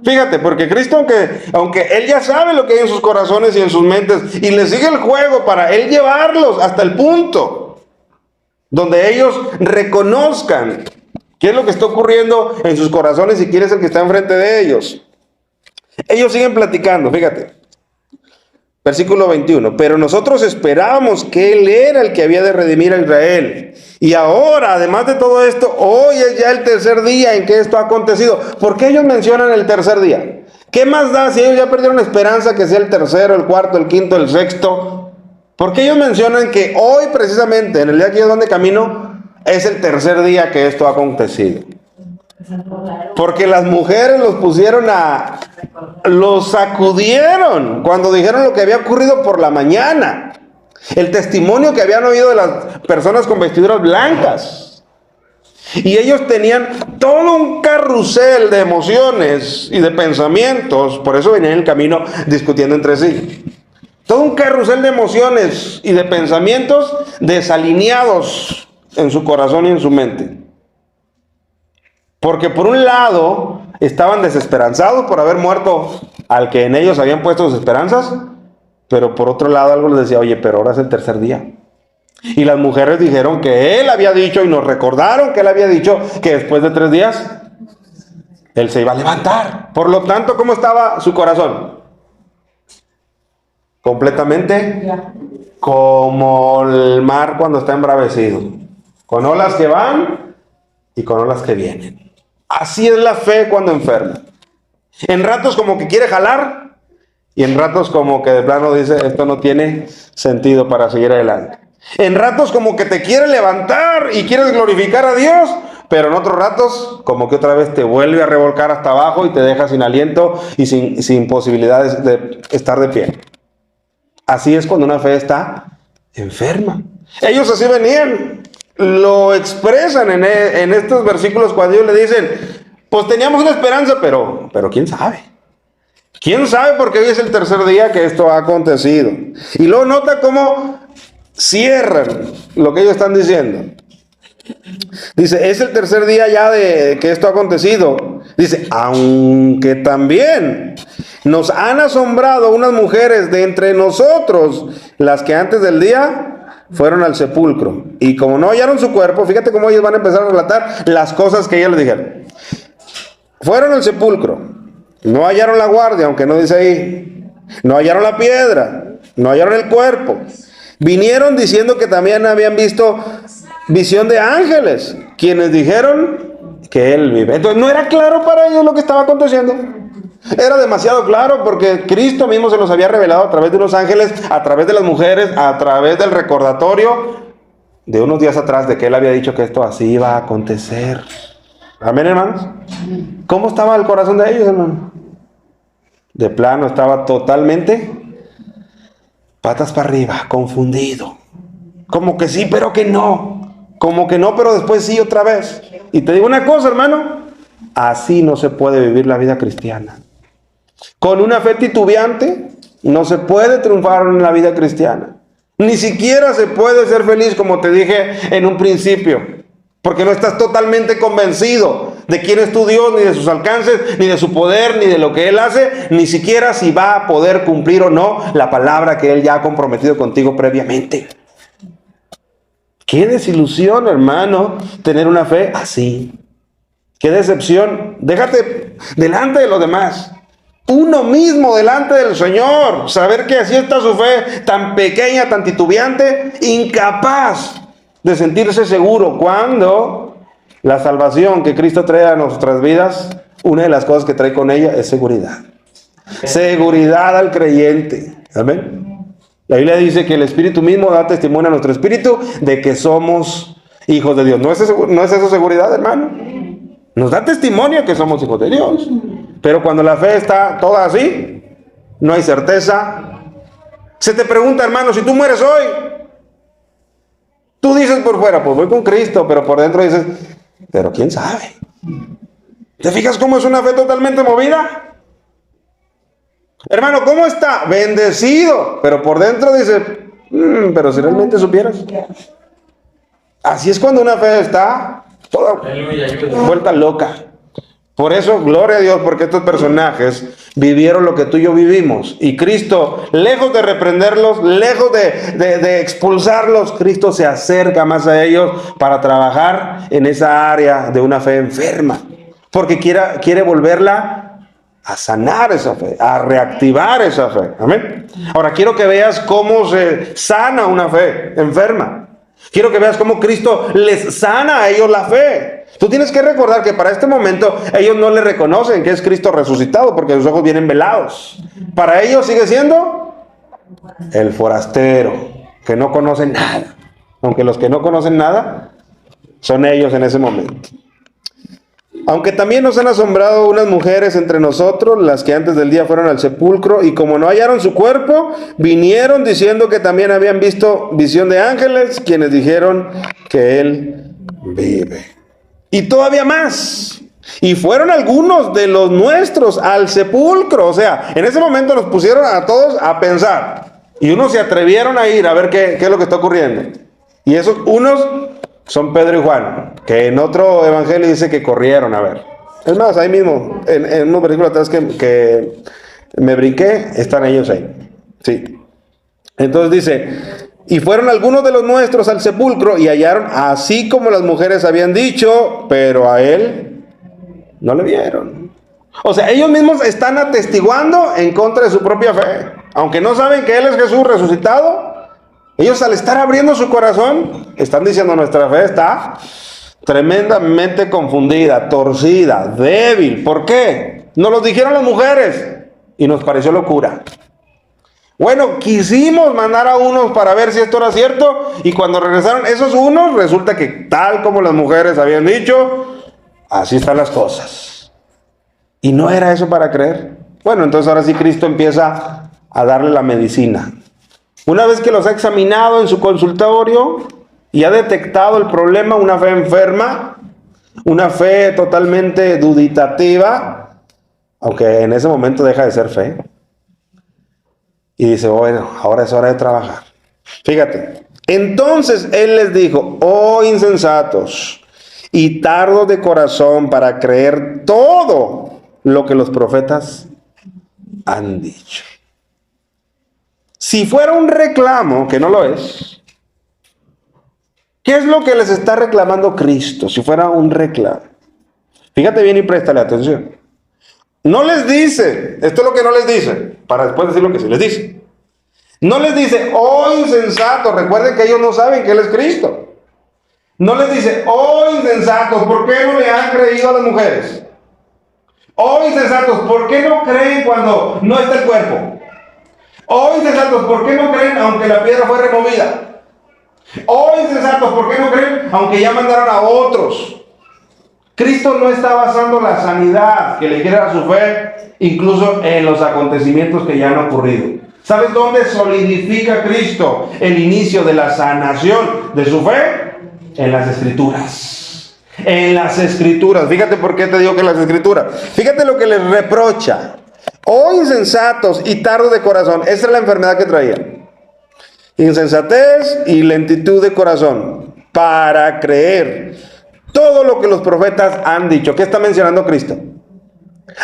[SPEAKER 1] Fíjate, porque Cristo, aunque Él ya sabe lo que hay en sus corazones y en sus mentes, y le sigue el juego para Él llevarlos hasta el punto donde ellos reconozcan qué es lo que está ocurriendo en sus corazones y quién es el que está enfrente de ellos. Ellos siguen platicando, fíjate. Versículo 21. Pero nosotros esperábamos que Él era el que había de redimir a Israel. Y ahora, además de todo esto, hoy es ya el tercer día en que esto ha acontecido. ¿Por qué ellos mencionan el tercer día? ¿Qué más da si ellos ya perdieron esperanza que sea el tercero, el cuarto, el quinto, el sexto? ¿Por qué ellos mencionan que hoy precisamente, en el día que ellos van de camino, es el tercer día que esto ha acontecido? Porque las mujeres los sacudieron cuando dijeron lo que había ocurrido por la mañana. El testimonio que habían oído de las personas con vestiduras blancas. Y ellos tenían todo un carrusel de emociones y de pensamientos. Por eso venían en el camino discutiendo entre sí. Todo un carrusel de emociones y de pensamientos desalineados en su corazón y en su mente. Porque por un lado estaban desesperanzados por haber muerto al que en ellos habían puesto sus esperanzas, pero por otro lado algo les decía, oye, pero ahora es el tercer día. Y las mujeres dijeron que Él había dicho, y nos recordaron que Él había dicho que después de 3 días Él se iba a levantar. Por lo tanto, ¿cómo estaba su corazón? Completamente como el mar cuando está embravecido, con olas que van y con olas que vienen. Así es la fe cuando enferma. En ratos como que quiere jalar y en ratos como que de plano dice, esto no tiene sentido para seguir adelante. En ratos como que te quiere levantar y quieres glorificar a Dios, pero en otros ratos como que otra vez te vuelve a revolcar hasta abajo y te deja sin aliento y sin posibilidades de estar de pie. Así es cuando una fe está enferma. Ellos así venían. Lo expresan en estos versículos cuando ellos le dicen, pues teníamos una esperanza, pero quién sabe. ¿Quién sabe? Porque hoy es el tercer día que esto ha acontecido. Y luego nota cómo cierran lo que ellos están diciendo. Dice, es el tercer día ya de que esto ha acontecido. Dice, aunque también nos han asombrado unas mujeres de entre nosotros, las que antes del día fueron al sepulcro. Y como no hallaron su cuerpo, fíjate cómo ellos van a empezar a relatar las cosas que ellos les dijeron. Fueron al sepulcro, no hallaron la guardia, aunque no dice ahí. No hallaron la piedra, no hallaron el cuerpo. Vinieron diciendo que también habían visto visión de ángeles, quienes dijeron que Él vive. Entonces no era claro para ellos lo que estaba aconteciendo. Era demasiado claro porque Cristo mismo se los había revelado a través de unos ángeles, a través de las mujeres, a través del recordatorio de unos días atrás de que Él había dicho que esto así iba a acontecer. Amén, hermanos. ¿Cómo estaba el corazón de ellos, hermano? De plano estaba totalmente patas para arriba, confundido. Como que sí, pero que no. Como que no, pero después sí otra vez. Y te digo una cosa, hermano. Así no se puede vivir la vida cristiana. Con una fe titubeante no se puede triunfar en la vida cristiana. Ni siquiera se puede ser feliz, como te dije en un principio, porque no estás totalmente convencido de quién es tu Dios, ni de sus alcances, ni de su poder, ni de lo que Él hace, ni siquiera si va a poder cumplir o no la palabra que Él ya ha comprometido contigo previamente. Qué desilusión, hermano, tener una fe así. Qué decepción. Déjate delante de los demás. Uno mismo delante del Señor. Saber que así está su fe, tan pequeña, tan titubeante, incapaz de sentirse seguro. Cuando la salvación que Cristo trae a nuestras vidas, una de las cosas que trae con ella es seguridad. Seguridad al creyente. Amén. La Biblia dice que el Espíritu mismo da testimonio a nuestro espíritu de que somos hijos de Dios. ¿No es eso seguridad, hermano? Nos da testimonio que somos hijos de Dios. Pero cuando la fe está toda así, no hay certeza. Se te pregunta, hermano, si tú mueres hoy, tú dices por fuera, pues voy con Cristo, pero por dentro dices, pero quién sabe. ¿Te fijas cómo es una fe totalmente movida? Hermano, ¿cómo está? Bendecido, pero por dentro dice, pero si realmente supieras. Así es cuando una fe está toda vuelta loca. Por eso, gloria a Dios, porque estos personajes vivieron lo que tú y yo vivimos. Y Cristo, lejos de reprenderlos, lejos de expulsarlos, Cristo se acerca más a ellos para trabajar en esa área de una fe enferma. Porque quiere volverla a sanar esa fe, a reactivar esa fe. Amén. Ahora quiero que veas cómo se sana una fe enferma. Quiero que veas cómo Cristo les sana a ellos la fe. Tú tienes que recordar que para este momento ellos no le reconocen que es Cristo resucitado porque sus ojos vienen velados. Para ellos sigue siendo el forastero, que no conoce nada. Aunque los que no conocen nada son ellos en ese momento. Aunque también nos han asombrado unas mujeres entre nosotros, las que antes del día fueron al sepulcro, y como no hallaron su cuerpo, vinieron diciendo que también habían visto visión de ángeles, quienes dijeron que él vive. Y todavía más. Y fueron algunos de los nuestros al sepulcro. O sea, en ese momento nos pusieron a todos a pensar. Y unos se atrevieron a ir a ver qué es lo que está ocurriendo. Y esos unos son Pedro y Juan, que en otro evangelio dice que corrieron a ver. Es más, ahí mismo, en unos versículos atrás que me brinqué, están ellos ahí. Sí. Entonces dice, y fueron algunos de los nuestros al sepulcro y hallaron así como las mujeres habían dicho, pero a él no le vieron. O sea, ellos mismos están atestiguando en contra de su propia fe. Aunque no saben que él es Jesús resucitado, ellos al estar abriendo su corazón, están diciendo nuestra fe está tremendamente confundida, torcida, débil. ¿Por qué? Nos lo dijeron las mujeres y nos pareció locura. Bueno, quisimos mandar a unos para ver si esto era cierto y cuando regresaron esos unos, resulta que tal como las mujeres habían dicho, así están las cosas. ¿Y no era eso para creer? Bueno, entonces ahora sí Cristo empieza a darle la medicina. Una vez que los ha examinado en su consultorio y ha detectado el problema, una fe enferma, una fe totalmente duditativa, aunque en ese momento deja de ser fe, y dice, bueno, ahora es hora de trabajar. Fíjate, entonces él les dijo, oh insensatos y tardos de corazón para creer todo lo que los profetas han dicho. Si fuera un reclamo, que no lo es, ¿qué es lo que les está reclamando Cristo? Si fuera un reclamo. Fíjate bien y préstale atención. No les dice, esto es lo que no les dice, para después decir lo que sí les dice. No les dice, oh insensatos, recuerden que ellos no saben que Él es Cristo. No les dice, oh insensatos, ¿por qué no le han creído a las mujeres? Oh insensatos, ¿por qué no creen cuando no está el cuerpo? Oh insensatos, ¿por qué no creen aunque la piedra fue removida? Oh insensatos, ¿por qué no creen aunque ya mandaron a otros? Cristo no está basando la sanidad que le quiere a su fe incluso en los acontecimientos que ya han ocurrido. ¿Sabes dónde solidifica Cristo el inicio de la sanación de su fe? En las Escrituras. En las Escrituras. Fíjate por qué te digo que en las Escrituras. Fíjate lo que les reprocha. Oh insensatos y tardos de corazón. Esa es la enfermedad que traían. Insensatez y lentitud de corazón para creer todo lo que los profetas han dicho. ¿Qué está mencionando Cristo?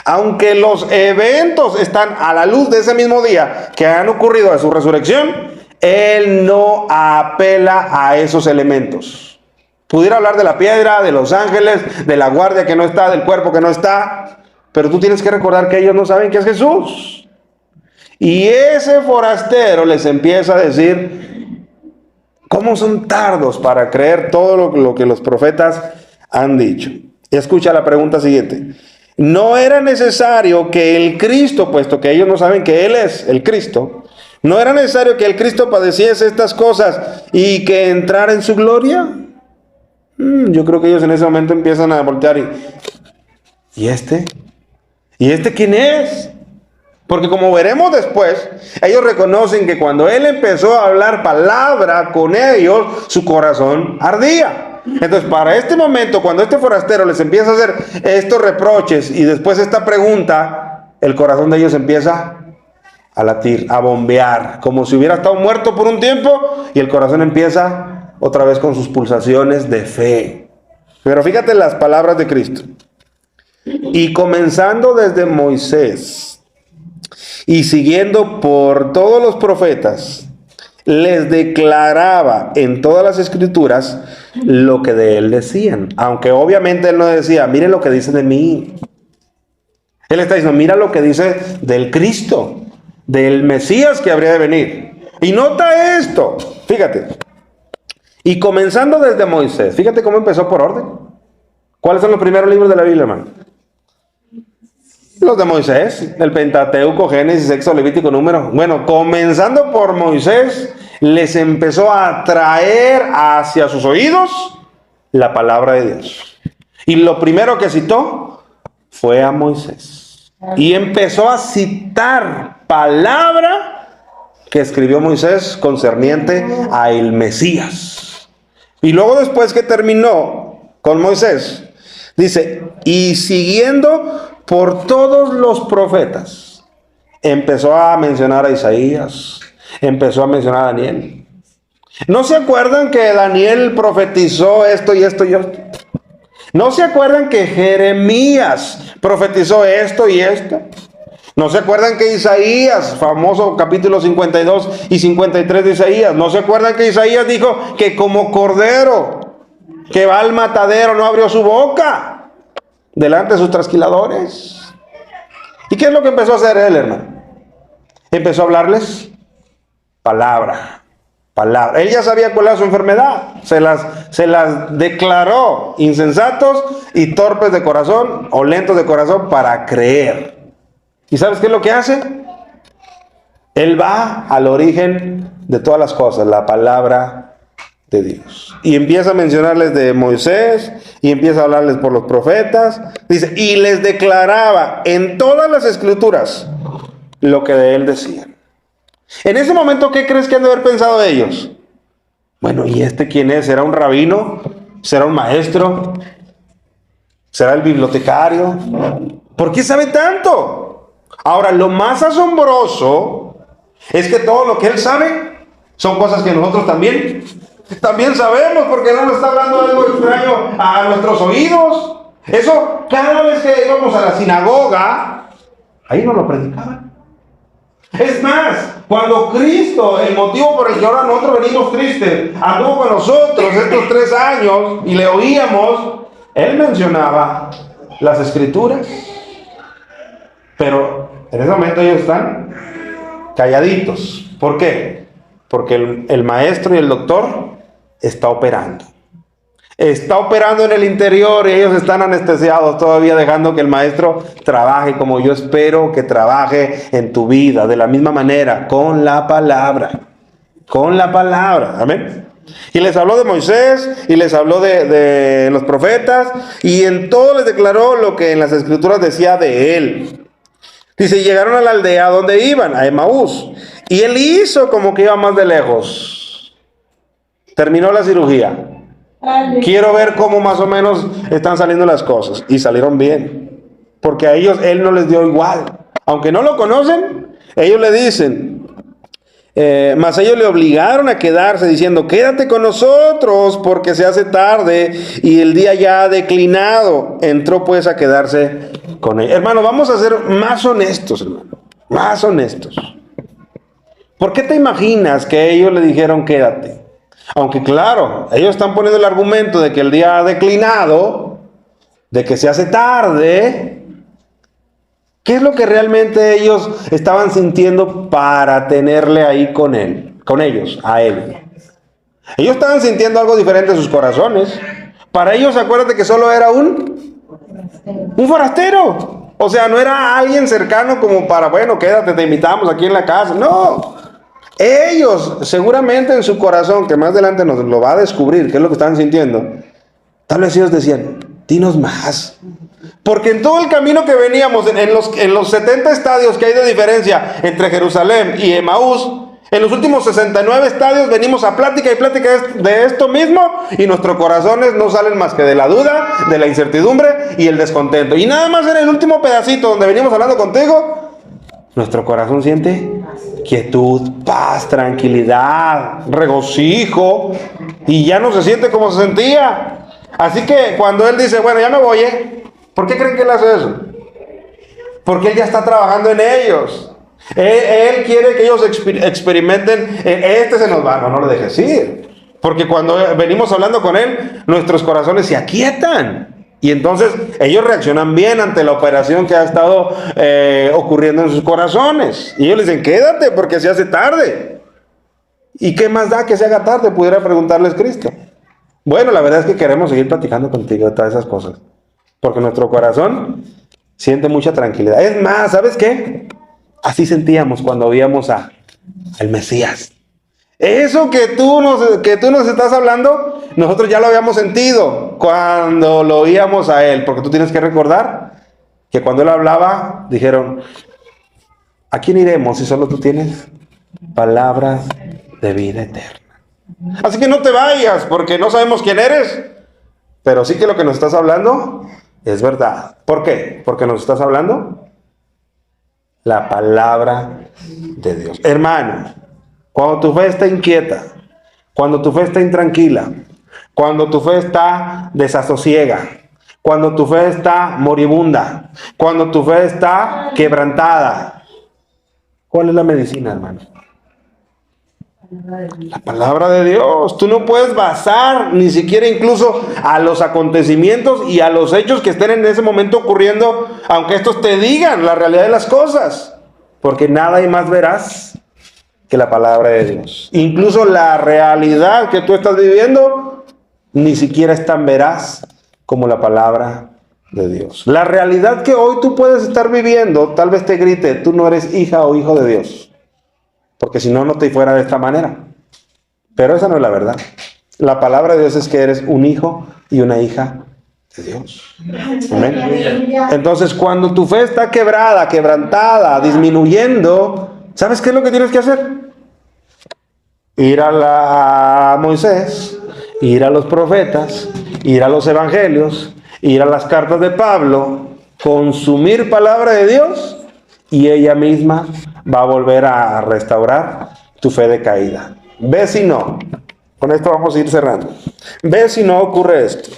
[SPEAKER 1] Aunque los eventos están a la luz de ese mismo día que han ocurrido a su resurrección, Él no apela a esos elementos. Pudiera hablar de la piedra, de los ángeles, de la guardia que no está, del cuerpo que no está, pero tú tienes que recordar que ellos no saben que es Jesús. Y ese forastero les empieza a decir cómo son tardos para creer todo lo que los profetas han dicho. Y escucha la pregunta siguiente. No era necesario que el Cristo, puesto que ellos no saben que Él es el Cristo, no era necesario que el Cristo padeciese estas cosas y que entrara en su gloria. Yo creo que ellos en ese momento empiezan a voltear ¿y este? ¿Y este quién es? Porque como veremos después, ellos reconocen que cuando Él empezó a hablar palabra con ellos, su corazón ardía. Entonces, para este momento, cuando este forastero les empieza a hacer estos reproches y después esta pregunta, el corazón de ellos empieza a latir, a bombear, como si hubiera estado muerto por un tiempo y el corazón empieza otra vez con sus pulsaciones de fe. Pero fíjate las palabras de Cristo. Y comenzando desde Moisés y siguiendo por todos los profetas, les declaraba en todas las Escrituras lo que de Él decían. Aunque obviamente Él no decía, miren lo que dice de mí. Él está diciendo, mira lo que dice del Cristo, del Mesías que habría de venir. Y nota esto, fíjate. Y comenzando desde Moisés, fíjate cómo empezó por orden. ¿Cuáles son los primeros libros de la Biblia, hermano? Los de Moisés, el Pentateuco, Génesis, Éxodo, Levítico, Número. Bueno, comenzando por Moisés, les empezó a traer hacia sus oídos la palabra de Dios. Y lo primero que citó fue a Moisés. Y empezó a citar palabra que escribió Moisés concerniente a el Mesías. Y luego después que terminó con Moisés, dice, y siguiendo por todos los profetas, empezó a mencionar a Isaías, empezó a mencionar a Daniel. ¿No se acuerdan que Daniel profetizó esto y esto y esto? ¿No se acuerdan que Jeremías profetizó esto y esto? ¿No se acuerdan que Isaías, famoso capítulo 52 y 53 de Isaías, no se acuerdan que Isaías dijo que como cordero que va al matadero no abrió su boca delante de sus trasquiladores? ¿Y qué es lo que empezó a hacer él, hermano? Empezó a hablarles palabra. Él ya sabía cuál era su enfermedad. Se las declaró insensatos y torpes de corazón o lentos de corazón para creer. ¿Y sabes qué es lo que hace? Él va al origen de todas las cosas, la palabra de Dios. Y empieza a mencionarles de Moisés, y empieza a hablarles por los profetas. Dice, y les declaraba en todas las escrituras lo que de él decían. En ese momento, ¿qué crees que han de haber pensado ellos? Bueno, ¿y este quién es? ¿Será un rabino? ¿Será un maestro? ¿Será el bibliotecario? ¿Por qué sabe tanto? Ahora, lo más asombroso es que todo lo que él sabe son cosas que nosotros también sabemos, porque no nos está hablando de algo extraño a nuestros oídos. Eso, cada vez que íbamos a la sinagoga, ahí nos lo predicaban. Es más, cuando Cristo, el motivo por el que ahora nosotros venimos tristes, anduvo con nosotros estos 3 años y le oíamos, él mencionaba las escrituras. Pero en ese momento ellos están calladitos. ¿Por qué? Porque el maestro y el doctor está operando. Está operando en el interior y ellos están anestesiados todavía, dejando que el maestro trabaje como yo espero que trabaje en tu vida, de la misma manera, con la palabra. Con la palabra. Amén. Y les habló de Moisés y les habló de los profetas, y en todo les declaró lo que en las escrituras decía de él. Dice, llegaron a la aldea donde iban, a Emaús, y él hizo como que iba más de lejos. Terminó la cirugía. Quiero ver cómo más o menos están saliendo las cosas. Y salieron bien, porque a ellos él no les dio igual. Aunque no lo conocen, ellos le dicen, mas ellos le obligaron a quedarse, diciendo, quédate con nosotros, porque se hace tarde y el día ya ha declinado. Entró pues a quedarse con ellos. Hermano, vamos a ser más honestos, hermano, más honestos. ¿Por qué te imaginas que ellos le dijeron quédate? Aunque claro, ellos están poniendo el argumento de que el día ha declinado, de que se hace tarde. ¿Qué es lo que realmente ellos estaban sintiendo para tenerle ahí con él, con ellos, a él? Ellos estaban sintiendo algo diferente en sus corazones. Para ellos, acuérdate que solo era un forastero. O sea, no era alguien cercano como para, bueno, quédate, te invitamos aquí en la casa. No. Ellos, seguramente en su corazón, que más adelante nos lo va a descubrir, qué es lo que estaban sintiendo, tal vez ellos decían, dinos más. Porque en todo el camino que veníamos, en los 70 estadios que hay de diferencia entre Jerusalén y Emaús, en los últimos 69 estadios venimos a plática y plática de esto mismo, y nuestros corazones no salen más que de la duda, de la incertidumbre y el descontento. Y nada más en el último pedacito donde venimos hablando contigo, nuestro corazón siente quietud, paz, tranquilidad, regocijo, y ya no se siente como se sentía. Así que cuando él dice, bueno, ya me voy, ¿por qué creen que él hace eso? Porque él ya está trabajando en ellos. Él quiere que ellos experimenten, este se nos va, no lo dejes ir. Porque cuando venimos hablando con él, nuestros corazones se aquietan. Y entonces ellos reaccionan bien ante la operación que ha estado ocurriendo en sus corazones. Y ellos les dicen, quédate porque se hace tarde. ¿Y qué más da que se haga tarde? Pudiera preguntarles Cristo. Bueno, la verdad es que queremos seguir platicando contigo de todas esas cosas. Porque nuestro corazón siente mucha tranquilidad. Es más, ¿sabes qué? Así sentíamos cuando oíamos al Mesías. Eso que tú nos estás hablando, nosotros ya lo habíamos sentido cuando lo oíamos a Él. Porque tú tienes que recordar que cuando Él hablaba, dijeron, ¿a quién iremos si solo tú tienes palabras de vida eterna? Así que no te vayas porque no sabemos quién eres, pero sí que lo que nos estás hablando es verdad. ¿Por qué? Porque nos estás hablando la palabra de Dios. Hermano, cuando tu fe está inquieta, cuando tu fe está intranquila, cuando tu fe está desasosiega, cuando tu fe está moribunda, cuando tu fe está quebrantada, ¿cuál es la medicina, hermano? La palabra de Dios. Tú no puedes basar ni siquiera incluso a los acontecimientos y a los hechos que estén en ese momento ocurriendo, aunque estos te digan la realidad de las cosas, porque nada hay más veraz que la palabra de Dios. Incluso la realidad que tú estás viviendo ni siquiera es tan veraz como la palabra de Dios. La realidad que hoy tú puedes estar viviendo tal vez te grite, tú no eres hija o hijo de Dios. Porque si no, no te fuera de esta manera. Pero esa no es la verdad. La palabra de Dios es que eres un hijo y una hija de Dios. Amén. Entonces, cuando tu fe está quebrada, quebrantada, disminuyendo, ¿sabes qué es lo que tienes que hacer? Ir a Moisés, ir a los profetas, ir a los evangelios, ir a las cartas de Pablo, consumir palabra de Dios y ella misma va a volver a restaurar tu fe decaída. Ve si no. Con esto vamos a ir cerrando. Ve si no ocurre esto.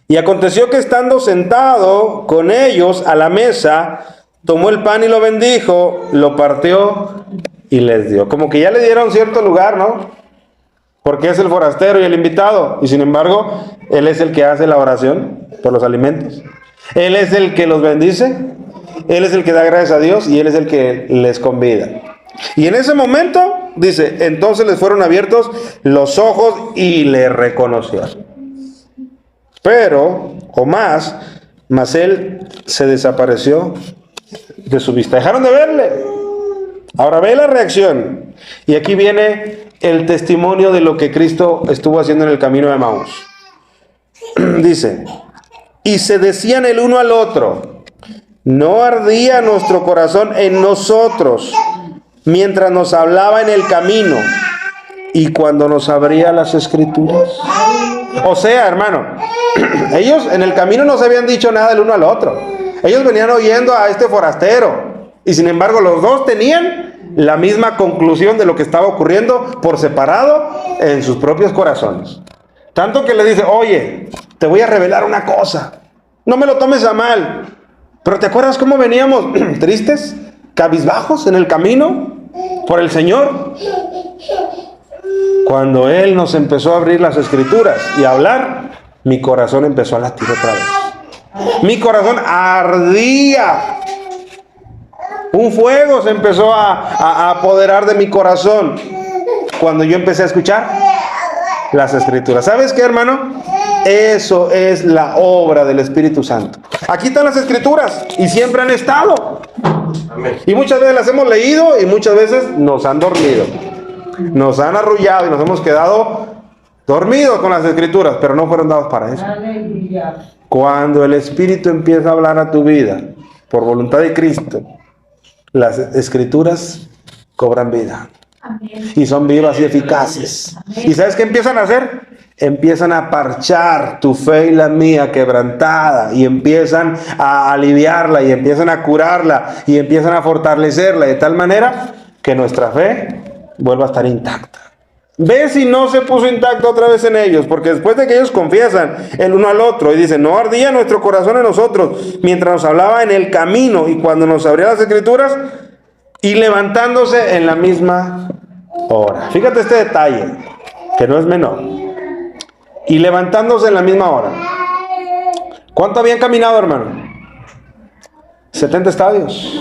[SPEAKER 1] Y aconteció que estando sentado con ellos a la mesa, tomó el pan y lo bendijo, lo partió y les dio. Como que ya le dieron cierto lugar, ¿no? Porque es el forastero y el invitado. Y sin embargo, él es el que hace la oración por los alimentos. Él es el que los bendice. Él es el que da gracias a Dios y Él es el que les convida. Y en ese momento, dice, entonces les fueron abiertos los ojos y le reconocieron. Pero, mas él se desapareció de su vista. Dejaron de verle. Ahora ve la reacción. Y aquí viene el testimonio de lo que Cristo estuvo haciendo en el camino de Emaús. Dice, y se decían el uno al otro, ¿no ardía nuestro corazón en nosotros mientras nos hablaba en el camino y cuando nos abría las escrituras? O sea, hermano, ellos en el camino no se habían dicho nada el uno al otro. Ellos venían oyendo a este forastero y sin embargo los dos tenían la misma conclusión de lo que estaba ocurriendo por separado en sus propios corazones. Tanto que le dice, oye, te voy a revelar una cosa. No me lo tomes a mal. Pero ¿te acuerdas cómo veníamos tristes, cabizbajos en el camino por el Señor? Cuando Él nos empezó a abrir las escrituras y a hablar, mi corazón empezó a latir otra vez. Mi corazón ardía. Un fuego se empezó a apoderar de mi corazón cuando yo empecé a escuchar las escrituras. ¿Sabes qué, hermano? Eso es la obra del Espíritu Santo. Aquí están las escrituras y siempre han estado. Amén. Y muchas veces las hemos leído y muchas veces nos han dormido. Nos han arrullado y nos hemos quedado dormidos con las escrituras, pero no fueron dados para eso. Aleluya. Cuando el Espíritu empieza a hablar a tu vida por voluntad de Cristo, las escrituras cobran vida. Amén. Y son vivas y eficaces. Amén. ¿Y sabes qué empiezan a hacer? Empiezan a parchar tu fe y la mía quebrantada y empiezan a aliviarla y empiezan a curarla y empiezan a fortalecerla de tal manera que nuestra fe vuelva a estar intacta. Ve si no se puso intacta otra vez en ellos, porque después de que ellos confiesan el uno al otro y dicen, no ardía nuestro corazón en nosotros mientras nos hablaba en el camino y cuando nos abría las escrituras, y levantándose en la misma hora. Fíjate este detalle, que no es menor. Y levantándose en la misma hora. ¿Cuánto habían caminado, hermano? 70 estadios.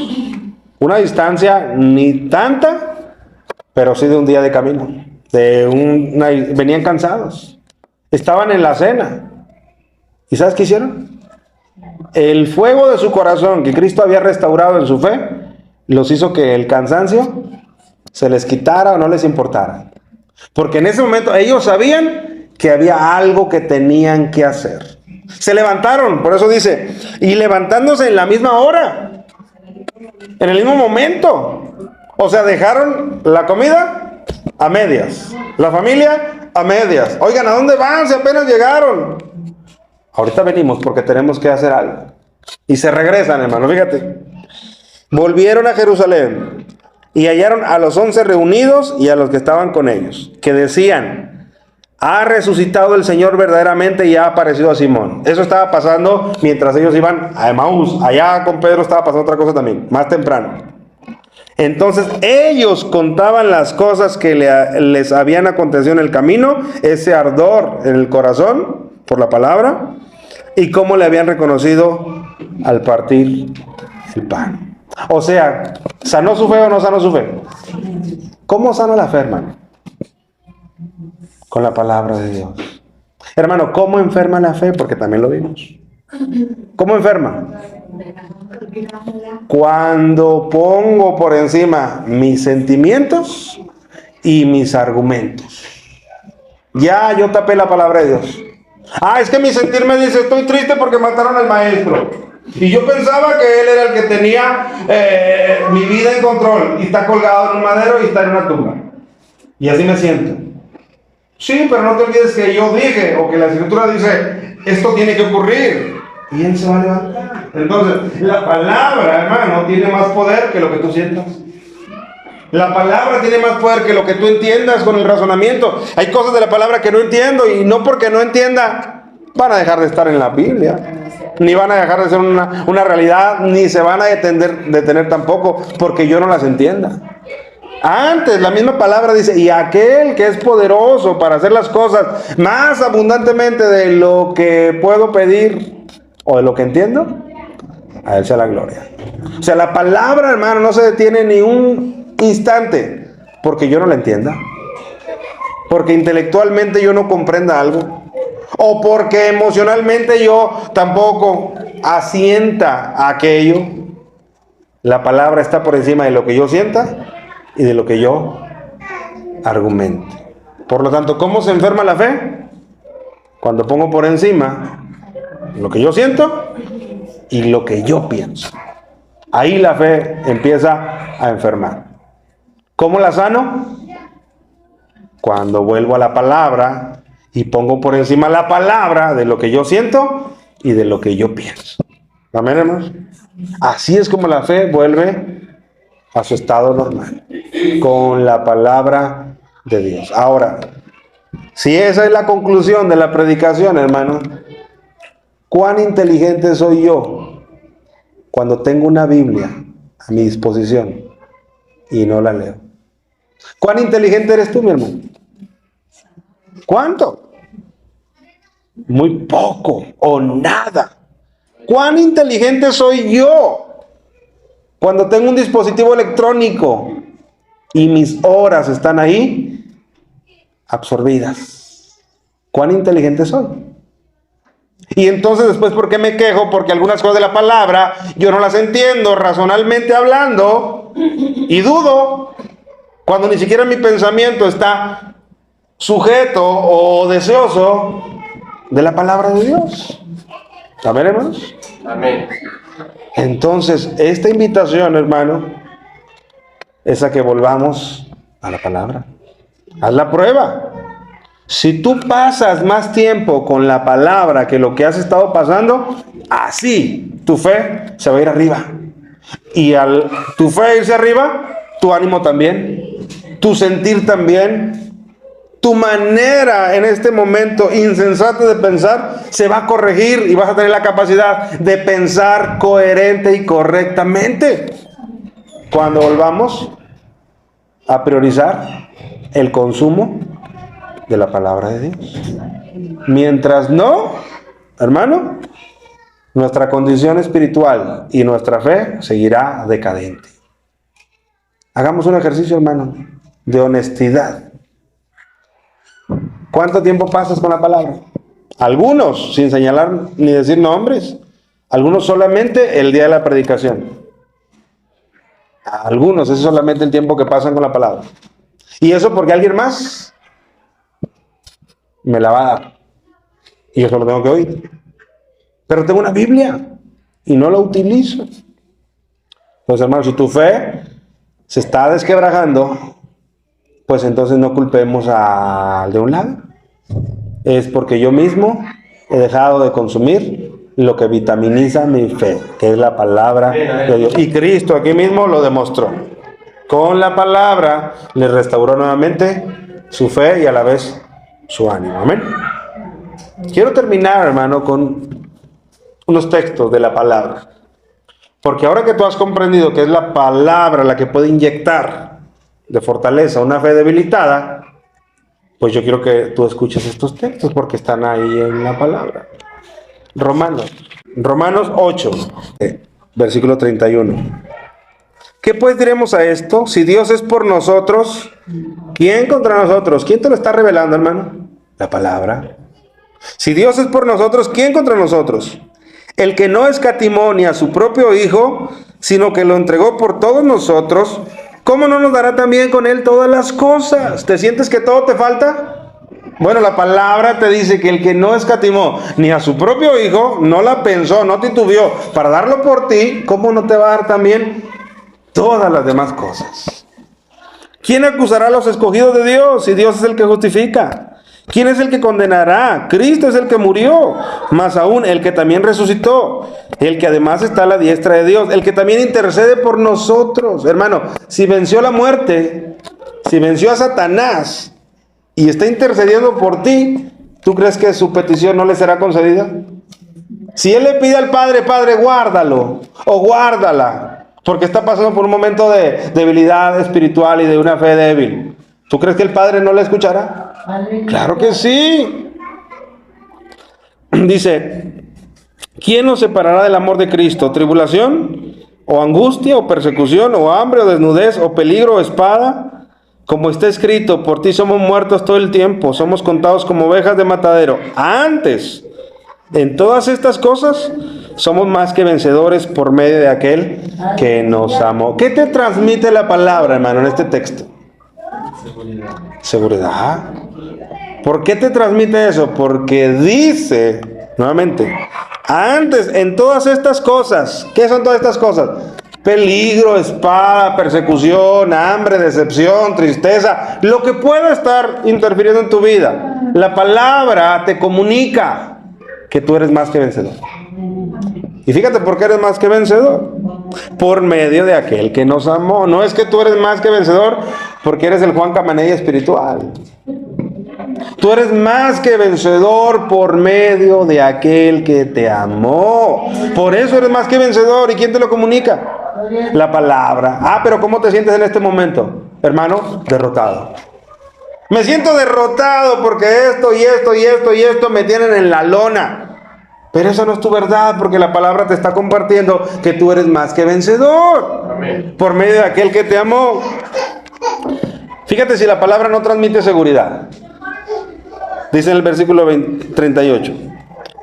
[SPEAKER 1] Una distancia ni tanta, pero sí de un día de camino. Venían cansados. Estaban en la cena. ¿Y sabes qué hicieron? El fuego de su corazón que Cristo había restaurado en su fe, los hizo que el cansancio se les quitara o no les importara. Porque en ese momento ellos sabían que había algo que tenían que hacer. Se levantaron, por eso dice, y levantándose en la misma hora, en el mismo momento. O sea, dejaron la comida a medias, la familia a medias. Oigan, ¿a dónde van si apenas llegaron? Ahorita venimos porque tenemos que hacer algo. Y se regresan, hermano, fíjate. Volvieron a Jerusalén y hallaron a los 11 reunidos y a los que estaban con ellos, que decían: ha resucitado el Señor verdaderamente y ha aparecido a Simón. Eso estaba pasando mientras ellos iban a Emaús. Allá con Pedro estaba pasando otra cosa también, más temprano. Entonces ellos contaban las cosas que les habían acontecido en el camino, ese ardor en el corazón por la palabra, y cómo le habían reconocido al partir el pan. O sea, ¿sanó su fe o no sanó su fe? ¿Cómo sana la fe, hermano? Con la palabra de Dios. Hermano, ¿cómo enferma la fe? Porque también lo vimos. ¿Cómo enferma? Cuando pongo por encima mis sentimientos y mis argumentos. Ya yo tapé la palabra de Dios. Es que mi sentir me dice: estoy triste porque mataron al maestro. Y yo pensaba que él era el que tenía mi vida en control. Y está colgado en un madero y está en una tumba. Y así me siento. Sí, pero no te olvides que yo dije, o que la Escritura dice, esto tiene que ocurrir. Y él se va a levantar. Entonces, la palabra, hermano, tiene más poder que lo que tú sientas. La palabra tiene más poder que lo que tú entiendas con el razonamiento. Hay cosas de la palabra que no entiendo, y no porque no entienda van a dejar de estar en la Biblia, ni van a dejar de ser una realidad, ni se van a detener tampoco porque yo no las entienda. Antes, la misma palabra dice: y aquel que es poderoso para hacer las cosas más abundantemente de lo que puedo pedir o de lo que entiendo, a él sea la gloria. O sea, la palabra, hermano, no se detiene ni un instante porque yo no la entienda, porque intelectualmente yo no comprenda algo, o porque emocionalmente yo tampoco asienta a aquello. La palabra está por encima de lo que yo sienta y de lo que yo argumente. Por lo tanto, ¿cómo se enferma la fe? Cuando pongo por encima lo que yo siento y lo que yo pienso. Ahí la fe empieza a enfermar. ¿Cómo la sano? Cuando vuelvo a la palabra y pongo por encima la palabra de lo que yo siento y de lo que yo pienso. ¿Amén, hermanos? Así es como la fe vuelve a su estado normal, con la palabra de Dios. Ahora, si esa es la conclusión de la predicación, hermano, ¿cuán inteligente soy yo cuando tengo una Biblia a mi disposición y no la leo? ¿Cuán inteligente eres tú, mi hermano? ¿Cuánto? Muy poco o nada. ¿Cuán inteligente soy yo cuando tengo un dispositivo electrónico y mis horas están ahí absorbidas? ¿Cuán inteligente soy? Y entonces después, ¿por qué me quejo? Porque algunas cosas de la palabra yo no las entiendo racionalmente hablando y dudo, cuando ni siquiera mi pensamiento está sujeto o deseoso de la palabra de Dios. ¿Amén, hermanos?
[SPEAKER 2] Amén.
[SPEAKER 1] Entonces, esta invitación, hermano, es a que volvamos a la palabra. Haz la prueba. Si tú pasas más tiempo con la palabra que lo que has estado pasando, así tu fe se va a ir arriba. Y al tu fe irse arriba, tu ánimo también, tu sentir también, tu manera en este momento insensata de pensar se va a corregir y vas a tener la capacidad de pensar coherente y correctamente cuando volvamos a priorizar el consumo de la palabra de Dios. Mientras no, hermano, nuestra condición espiritual y nuestra fe seguirá decadente. Hagamos un ejercicio, hermano, de honestidad. ¿Cuánto tiempo pasas con la palabra? Algunos, sin señalar ni decir nombres. Algunos solamente el día de la predicación. Algunos, ese es solamente el tiempo que pasan con la palabra. Y eso porque alguien más me la va a dar. Y eso lo tengo que oír. Pero tengo una Biblia y no la utilizo. Entonces, hermano, si tu fe se está desquebrajando, pues entonces no culpemos al de un lado. Es porque yo mismo he dejado de consumir lo que vitaminiza mi fe, que es la palabra de Dios. Y Cristo aquí mismo lo demostró. Con la palabra le restauró nuevamente su fe y a la vez su ánimo. Amén. Quiero terminar, hermano, con unos textos de la palabra. Porque ahora que tú has comprendido que es la palabra la que puede inyectar de fortaleza una fe debilitada, pues yo quiero que tú escuches estos textos porque están ahí en la palabra. Romanos 8, versículo 31. ¿Qué pues diremos a esto? Si Dios es por nosotros, ¿quién contra nosotros? ¿Quién te lo está revelando, hermano? La palabra. Si Dios es por nosotros, ¿quién contra nosotros? El que no escatimó ni a su propio Hijo, sino que lo entregó por todos nosotros, ¿cómo no nos dará también con Él todas las cosas? ¿Te sientes que todo te falta? Bueno, la palabra te dice que el que no escatimó ni a su propio Hijo, no la pensó, no titubeó para darlo por ti, ¿cómo no te va a dar también todas las demás cosas? ¿Quién acusará a los escogidos de Dios si Dios es el que justifica? ¿Quién es el que condenará? Cristo es el que murió, más aún el que también resucitó, el que además está a la diestra de Dios, el que también intercede por nosotros. Hermano, si venció la muerte, si venció a Satanás y está intercediendo por ti, ¿tú crees que su petición no le será concedida? Si él le pide al Padre, Padre, guárdalo o guárdala, porque está pasando por un momento de debilidad espiritual y de una fe débil, ¿tú crees que el Padre no le escuchará? Claro que sí. Dice, ¿quién nos separará del amor de Cristo? ¿Tribulación? ¿O angustia? ¿O persecución? ¿O hambre? ¿O desnudez? ¿O peligro? ¿O espada? Como está escrito, por ti somos muertos todo el tiempo, somos contados como ovejas de matadero. Antes, en todas estas cosas, somos más que vencedores por medio de aquel que nos amó. ¿Qué te transmite la palabra, hermano, en este texto? Seguridad. ¿Por qué te transmite eso? Porque dice, nuevamente, antes, en todas estas cosas, ¿qué son todas estas cosas? Peligro, espada, persecución, hambre, decepción, tristeza, lo que pueda estar interfiriendo en tu vida. La palabra te comunica que tú eres más que vencedor. Y fíjate por qué eres más que vencedor. Por medio de aquel que nos amó. No es que tú eres más que vencedor porque eres el Juan Camaney espiritual. Tú eres más que vencedor por medio de aquel que te amó. Por eso eres más que vencedor. ¿Y quién te lo comunica? La palabra. Ah, pero ¿cómo te sientes en este momento? Hermano, derrotado. Me siento derrotado porque esto y esto y esto y esto me tienen en la lona. Pero eso no es tu verdad, porque la palabra te está compartiendo que tú eres más que vencedor. Amén. Por medio de aquel que te amó. Fíjate si la palabra no transmite seguridad. Dice en el versículo 38.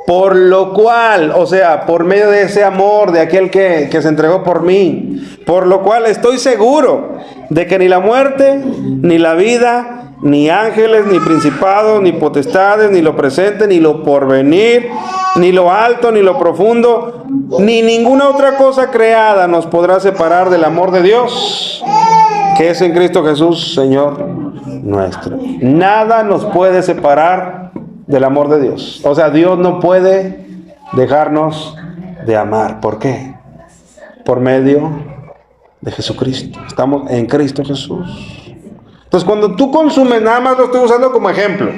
[SPEAKER 1] Por lo cual, o sea, por medio de ese amor de aquel que se entregó por mí, por lo cual estoy seguro de que ni la muerte, ni la vida, ni ángeles, ni principados, ni potestades, ni lo presente, ni lo porvenir, ni lo alto, ni lo profundo, ni ninguna otra cosa creada nos podrá separar del amor de Dios, que es en Cristo Jesús, Señor nuestro. Nada nos puede separar del amor de Dios. O sea, Dios no puede dejarnos de amar. ¿Por qué? Por medio de Jesucristo. Estamos en Cristo Jesús. Entonces, cuando tú consumes, nada más lo estoy usando como ejemplo.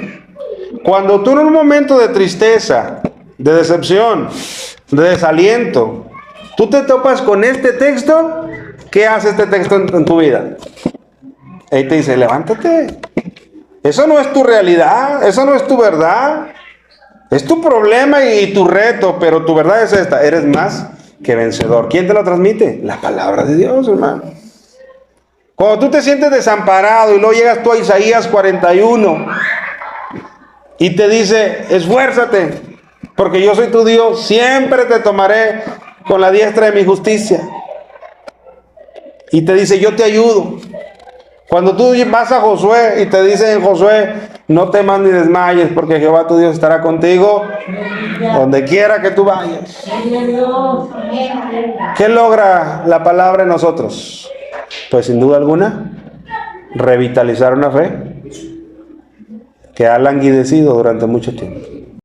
[SPEAKER 1] Cuando tú en un momento de tristeza, de decepción, de desaliento, tú te topas con este texto, ¿qué hace este texto en tu vida? Él te dice, levántate. Eso no es tu realidad, eso no es tu verdad. Es tu problema y tu reto, pero tu verdad es esta: eres más que vencedor. ¿Quién te lo transmite? La palabra de Dios, hermano. Cuando tú te sientes desamparado y luego llegas tú a Isaías 41 y te dice: esfuérzate, porque yo soy tu Dios, siempre te tomaré con la diestra de mi justicia. Y te dice: yo te ayudo. Cuando tú vas a Josué y te dice en Josué: no temas ni desmayes, porque Jehová tu Dios estará contigo donde quiera que tú vayas. ¿Qué logra la palabra en nosotros? Pues sin duda alguna, revitalizar una fe que ha languidecido durante mucho tiempo.